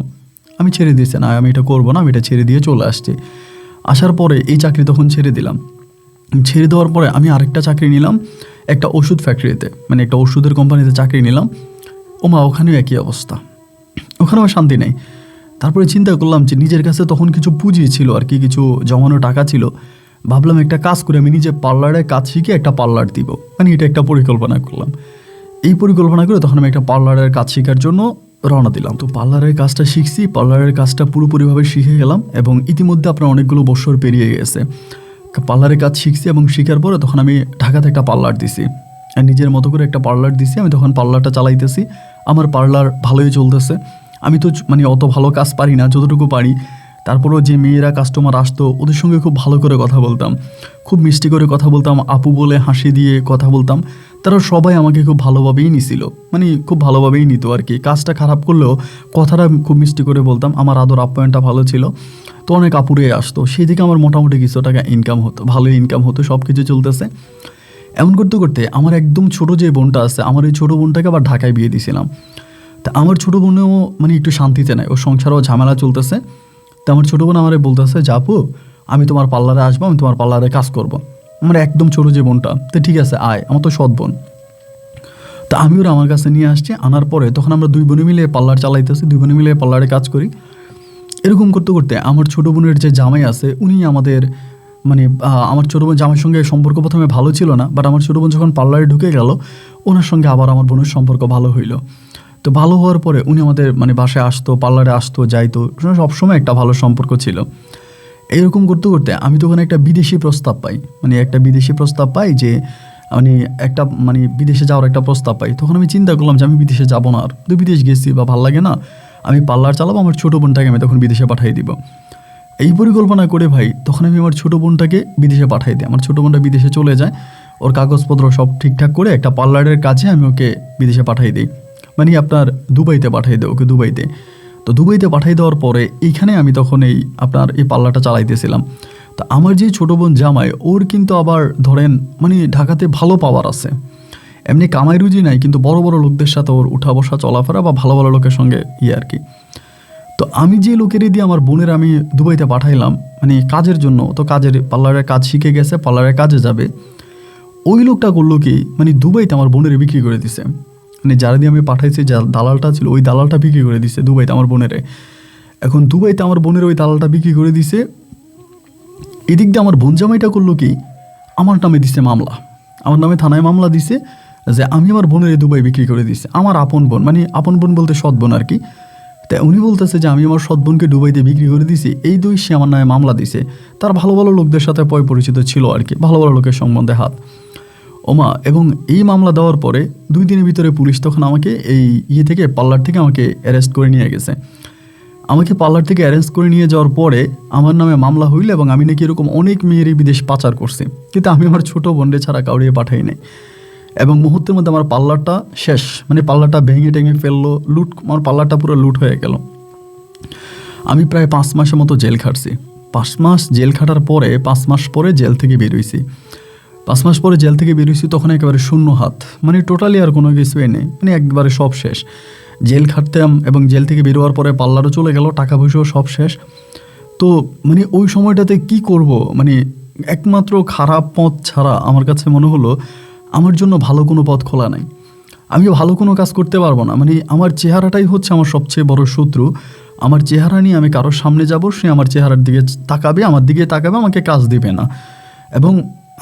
Speaker 1: আমি ছেড়ে দিয়েছি, না আমি এটা করবো না, আমি এটা ছেড়ে দিয়ে চলে আসছি। আসার পরে এই চাকরি তখন ছেড়ে দিলাম। ছেড়ে দেওয়ার পরে আমি আরেকটা চাকরি নিলাম একটা ওষুধ ফ্যাক্টরিতে, মানে একটা ওষুধের কোম্পানিতে চাকরি নিলাম। ওমা, ওখানেও একই অবস্থা, ওখানেও শান্তি নেই। তারপরে চিন্তা করলাম যে নিজের কাছে তখন কিছু পুঁজি ছিল আর কি, কিছু জমানো টাকা ছিল। ভাবলাম একটা কাজ করে আমি নিজে পার্লারে কাজ শিখে একটা পার্লার দিব, মানে এটা একটা পরিকল্পনা করলাম। এই পরিকল্পনা করে তখন আমি একটা পার্লারের কাজ শেখার জন্য রওনা দিলাম। তো পার্লারের কাজটা শিখছি, পার্লারের কাজটা পুরোপুরিভাবে শিখে গেলাম, এবং ইতিমধ্যে আপনার অনেকগুলো বছর পেরিয়ে গেছে। পার্লারের কাজ শিখছি এবং শিখার পরে তখন আমি ঢাকাতে একটা পার্লার দিছি, আর নিজের মতো করে একটা পার্লার দিছি। আমি তখন পার্লারটা চালাইতেছি, আমার পার্লার ভালোই চলতেছে। আমি তো মানে অত ভালো কাজ পারি না, যতটুকু পারি। তারপরেও যে মেয়েরা কাস্টমার আসতো ওদের সঙ্গে খুব ভালো করে কথা বলতাম, খুব মিষ্টি করে কথা বলতাম, আপু বলে হাসি দিয়ে কথা বলতাম। তারা সবাই আমাকে খুব ভালোভাবেই নিছিল, মানে খুব ভালোভাবেই নিত আর কি। কাজটা খারাপ করলেও কথাটা খুব মিষ্টি করে বলতাম, আমার আদর আপ্যায়নটা ভালো ছিল। তো অনেক আপুরে আসতো, সেই দিকে আমার মোটামুটি কিছু টাকা ইনকাম হতো, ভালোই ইনকাম হতো, সব কিছু চলতেছে। এমন করতে করতে আমার একদম ছোটো যে বোনটা আছে, আমার এই ছোটো বোনটাকে আবার ঢাকায় বিয়ে দিয়েছিলাম। তা আমার ছোটো বোনেও মানে একটু শান্তিতে নেয়, ওর সংসারেও ঝামেলা চলতেছে। তো আমার ছোটো বোন আমার বলতেছে যে আপু, আমি তোমার পার্লারে আসবো, আমি তোমার পার্লারে কাজ করবো। আমার একদম ছোটো যে বোনটা, তো ঠিক আছে আয়, আমার তো সৎ বোন। তা আমি ওরা আমার কাছে নিয়ে আসছি, আনার পরে তখন আমরা দুই বোনে মিলে পার্লার চালাইতেছি, দুই বোনে মিলে পার্লারে কাজ করি। এরকম করতে করতে আমার ছোটো বোনের যে জামাই আছে উনি আমাদের মানে আমার ছোটো বোন জামাইয়ের সঙ্গে সম্পর্ক প্রথমে ভালো ছিল না, বাট আমার ছোটো বোন যখন পার্লারে ঢুকে গেল ওনার সঙ্গে আবার আমার বোনের সম্পর্ক ভালো হইলো। তো ভালো হওয়ার পরে উনি আমাদের মানে বাসায় আসতো, পার্লারে আসতো, যাইতো, সবসময় একটা ভালো সম্পর্ক ছিল। এইরকম করতে করতে আমি তখন একটা বিদেশি প্রস্তাব পাই, মানে একটা বিদেশি প্রস্তাব পাই যে মানে একটা মানে বিদেশে যাওয়ার একটা প্রস্তাব পাই। তখন আমি চিন্তা করলাম যে আমি বিদেশে যাবো না, আর তো বিদেশ গেছি বা ভালো লাগে না, আমি পার্লার চালাবো, আমার ছোটো বোনটাকে আমি তখন বিদেশে পাঠিয়ে দিব। এই পরিকল্পনা করে ভাই তখন আমি আমার ছোটো বোনটাকে বিদেশে পাঠিয়ে দিই। আমার ছোটো বোনটা বিদেশে চলে যায়, ওর কাগজপত্র সব ঠিকঠাক করে একটা পার্লারের কাছে আমি ওকে বিদেশে পাঠিয়ে দিই, মানে আপনার দুবাইতে পাঠিয়ে দেয় ওকে, দুবাইতে। তো দুবাইতে পাঠিয়ে দেওয়ার পরে এইখানে আমি তখন এই পার্লারটা চালাইতেছিলাম। তো আমার যে ছোটো বোন জামাই, ওর কিন্তু আবার ধরেন মানে ঢাকাতে ভালো পাওয়ার আছে, এমনি কামাই রুজি নাই, কিন্তু বড় বড় লোকদের সাথে ওর উঠা বসা চলাফেরা বা ভালো ভালো লোকের সঙ্গে আর কি। তো আমি যে লোকেরই দিয়ে আমার বোনের আমি দুবাইতে পাঠাইলাম মানে কাজের জন্য, তো কাজের পার্লারের কাজ শিখে গেছে, পার্লারের কাজে যাবে। ওই লোকটা করলো কি, মানে দুবাইতে আমার বোনের বিক্রি করে দিছে, মানে যারা দিয়ে আমি পাঠাইছি, যা দালালটা ছিল ওই দালালটা বিক্রি করে দিছে দুবাইতে আমার বোনেরে। এখন দুবাইতে আমার বোনের ওই দালালটা বিক্রি করে দিছে। এদিক দিয়ে আমার বোন জামাইটা করলো কি, আমার নামে দিছে মামলা, আমার নামে থানায় মামলা দিছে যে আমি আমার বোনের দুবাই বিক্রি করে দিছি। আমার আপন বোন, মানে আপন বোন বলতে সৎ বোন আর কি। তাই উনি বলতেছে যে আমি আমার সৎ বোনকে দুবাইতে বিক্রি করে দিছি, এই দুই সে আমার নামে মামলা দিছে। তার ভালো ভালো লোকদের সাথে পরিচিত ছিল আর কি, ভালো ভালো লোকের সম্বন্ধে হাত ওমা। এবং এই মামলা দেওয়ার পরে 2 দিনের ভিতরে পুলিশ তখন আমাকে এই থেকে পার্লার থেকে আমাকে অ্যারেস্ট করে নিয়ে গেছে। আমাকে পার্লার থেকে অ্যারেস্ট করে নিয়ে যাওয়ার পরে আমার নামে মামলা হইল এবং আমি নাকি এরকম অনেক মেয়েরই বিদেশ পাচার করছি, কিন্তু আমি আমার ছোটো বোনরে ছাড়া কাউরিয়ে পাঠাই নাই। এবং মুহূর্তের মধ্যে আমার পার্লারটা শেষ, মানে পার্লারটা ভেঙে টেঙে ফেললো, লুট, আমার পার্লারটা পুরো লুট হয়ে গেল। আমি প্রায় 5 মাসের মতো জেল খাটছি। 5 মাস জেল খাটার পরে 5 মাস পরে জেল থেকে বেরোইছি। 5 মাস পরে জেল থেকে বেরোইছি তখন একেবারে শূন্য হাত, মানে টোটালি আর কোনো কিছুই নেই, মানে একবারে সব শেষ। জেল খাটতাম এবং জেল থেকে বেরোয়ার পরে পার্লারও চলে গেল, টাকা পয়সাও সব শেষ। তো মানে ওই সময়টাতে কি করব, মানে একমাত্র খারাপ পথ ছাড়া আমার কাছে মনে হলো আমার জন্য ভালো কোনো পথ খোলা নাই। আমি ভালো কোনো কাজ করতে পারবো না, মানে আমার চেহারাটাই হচ্ছে আমার সবচেয়ে বড় শত্রু। আমার চেহারা নিয়ে আমি কারোর সামনে যাব, সে আমার চেহারার দিকে তাকাবে, আমার দিকে তাকাবে, আমাকে কাজ দিবে না। এবং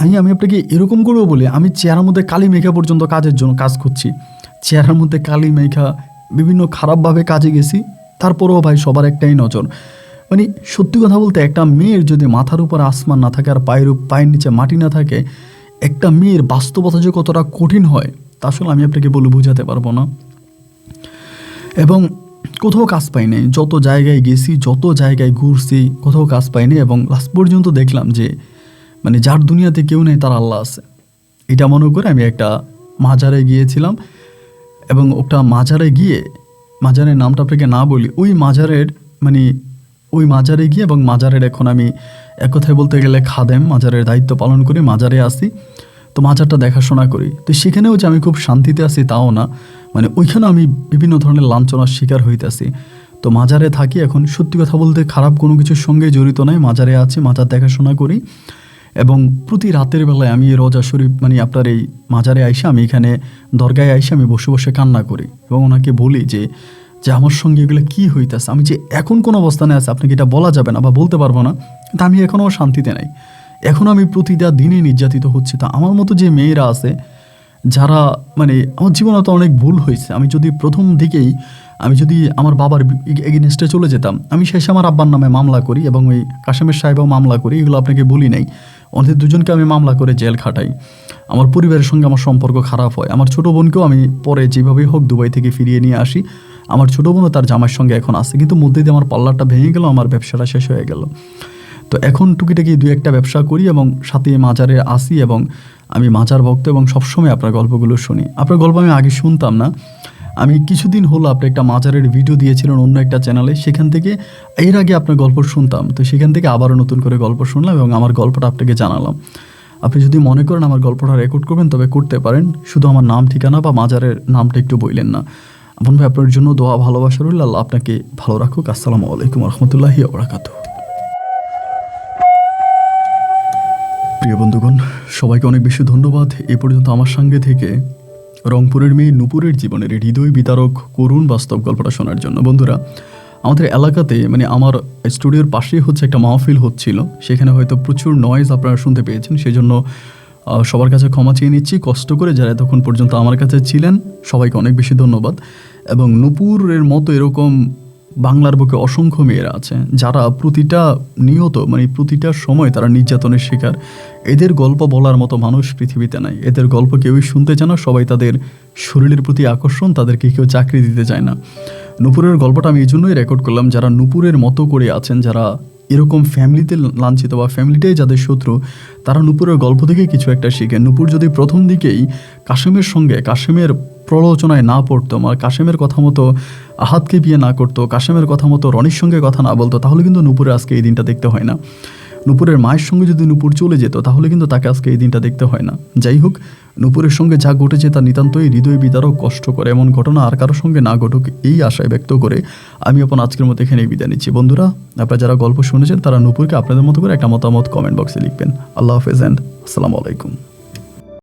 Speaker 1: আমি আপনাকে এরকম করেও বলি, আমি চেহারার মধ্যে কালি মেখা পর্যন্ত কাজের জন্য কাজ করছি, চেহারার মধ্যে কালি মেখা বিভিন্ন খারাপভাবে কাজে গেছি। তারপরেও ভাই সবার একটাই নজর, মানে সত্যি কথা বলতে একটা মেয়ের যদি মাথার উপর আসমান না থাকে আর পায়ের নিচে মাটি না থাকে, একটা মেয়ের বাস্তবতা যে কতটা কঠিন হয় তা আসলে আমি আপনাকে বলে বোঝাতে পারবো না। এবং কোথাও কাজ পাইনি, যত জায়গায় গেছি, যত জায়গায় ঘুরছি, কোথাও কাজ পাইনি। এবং লাস্ট পর্যন্ত দেখলাম যে মানে যার দুনিয়াতে কেউ নেই তার আল্লাহ আছে, এটা মনে করে আমি একটা মাজারে গিয়েছিলাম। এবং ওটা মাজারে গিয়ে, মাজারের নামটা আপনাকে না বলি, ওই মাজারের মানে ওই মাজারে গিয়ে, এবং মাজারের এখন আমি এক কথায় বলতে গেলে খাদেম, মাজারের দায়িত্ব পালন করি, মাজারে আসি, তো মাজারটা দেখাশোনা করি। তো সেখানেও যে আমি খুব শান্তিতে আছি তাও না, মানে ওইখানে আমি বিভিন্ন ধরনের লাঞ্ছনার শিকার হইতেছি। তো মাজারে থাকি, এখন সত্যি কথা বলতে খারাপ কোনো কিছুর সঙ্গে জড়িত নয়, মাজারে আছি, মাজার দেখাশোনা করি। এবং প্রতি রাতের বেলায় আমি রোজা শরীফ, মানে আপনার এই মাজারে আইসা, আমি এখানে দরগায় আইসা আমি বসে বসে কান্না করি এবং ওনাকে বলি যে আমার সঙ্গে এগুলো কী হইতেছে, আমি যে এখন কোন অবস্থানে আছে আপনাকে এটা বলা যাবে না বা বলতে পারবো না, কিন্তু আমি এখনও শান্তিতে নাই, এখনও আমি প্রতিটা দিনে নির্যাতিত হচ্ছি। তা আমার মতো যে মেয়েরা আছে যারা, মানে আমার জীবনে তো অনেক ভুল হয়েছে, আমি যদি প্রথম দিকেই আমি যদি আমার বাবার এগেনস্টে চলে যেতাম, আমি শেষে আমার আব্বার নামে মামলা করি এবং ওই কাশেমের সাহেবও মামলা করি, এগুলো আপনাকে বলি নাই, ওদের দুজনকে আমি মামলা করে জেল খাটাই। আমার পরিবারের সঙ্গে আমার সম্পর্ক খারাপ হয়। আমার ছোটো বোনকেও আমি পরে যেভাবেই হোক দুবাই থেকে ফিরিয়ে নিয়ে আসি। আমার ছোটো বোনও তার জামাইয়ের সঙ্গে এখন আসে, কিন্তু মধ্যে দিয়ে আমার পার্লারটা ভেঙে গেল, আমার ব্যবসাটা শেষ হয়ে গেল। তো এখন টুকিটাকি 2-1টা ব্যবসা করি এবং সাথে মাজারে আসি, এবং আমি মাজার ভক্ত এবং সবসময় আপনার গল্পগুলো শুনি। আপনার গল্প আমি আগে শুনতাম না, আমি কিছুদিন হলো আপনি একটা মাজারের ভিডিও দিয়েছিলেন অন্য একটা চ্যানেলে, সেখান থেকে এর আগে আপনার গল্প শুনতাম, তো সেখান থেকে আবারও নতুন করে গল্প শুনলাম এবং আমার গল্পটা আপনাকে জানালাম। আপনি যদি মনে করেন আমার গল্পটা রেকর্ড করবেন তবে করতে পারেন, শুধু আমার নাম ঠিকানা বা মাজারের নামটা একটু বললেন না। আপন ভাই, আপনার জন্য দোয়া ভালোবাসা রইল, আল্লাহ আপনাকে ভালো রাখুক। আসসালামু আলাইকুম রহমতুল্লাহি ওয়া বারাকাতুহু। প্রিয় বন্ধুগণ, সবাইকে অনেক বেশি ধন্যবাদ এ পর্যন্ত আমার সঙ্গে থেকে রংপুরের মেয়ে নূপুরের জীবনের হৃদয় বিতারক করুণ বাস্তব গল্পটা শোনার জন্য। বন্ধুরা, আমাদের এলাকাতে, মানে আমার স্টুডিওর পাশেই হচ্ছে একটা মাহফিল হচ্ছিল, সেখানে হয়তো প্রচুর নয়েজ আপনারা শুনতে পেয়েছেন, সেই জন্য সবার কাছে ক্ষমা চেয়ে নিচ্ছি। কষ্ট করে যারা এতক্ষণ পর্যন্ত আমার কাছে ছিলেন সবাইকে অনেক বেশি ধন্যবাদ। এবং নূপুরের মতো এরকম বাংলার বুকে অসংখ্য মেয়েরা আছে যারা প্রতিটা নিয়ত, মানে প্রতিটা সময় তারা নির্যাতনের শিকার। এদের গল্প বলার মতো মানুষ পৃথিবীতে নাই, এদের গল্প কেউই শুনতে চায় না, সবাই তাদের শরীরের প্রতি আকর্ষণ, তাদেরকে কেউ চাকরি দিতে চায় না। নূপুরের গল্পটা আমি এই জন্যই রেকর্ড করলাম, যারা নূপুরের মতো করে আছেন, যারা এরকম ফ্যামিলিতে লাঞ্ছিত বা ফ্যামিলিটাই যাদের শত্রু, তারা নূপুরের গল্প থেকে কিছু একটা শিখে। নূপুর যদি প্রথম দিকেই কাশেমের প্রলোচনায় না পড়তো, আর কাশেমের কথা মতো আহাতকে বিয়ে না করতো, কাশেমের কথা মতো রনির সঙ্গে কথা না বলতো, তাহলে কিন্তু নূপুরে আজকে এই দিনটা দেখতে হয় না। নূপুরের মায়ের সঙ্গে যদি নূপুর চলে যেত তাহলে কিন্তু তাকে আজকে এই দিনটা দেখতে হয় না। যাই হোক, নূপুরের সঙ্গে যা ঘটেছে তা নিতান্তই হৃদয় বিদারক, কষ্ট করে। এমন ঘটনা আর কারোর সঙ্গে না ঘটুক এই আশায় ব্যক্ত করে আমি আপন আজকের মতো এখানেই বিদায় নিচ্ছি। বন্ধুরা, আপনারা যারা গল্প শুনেছেন তারা নূপুরকে আপনাদের মতো করে একটা মতামত কমেন্ট বক্সে লিখবেন। আল্লাহ হাফেজ অ্যান্ড আসসালামু আলাইকুম।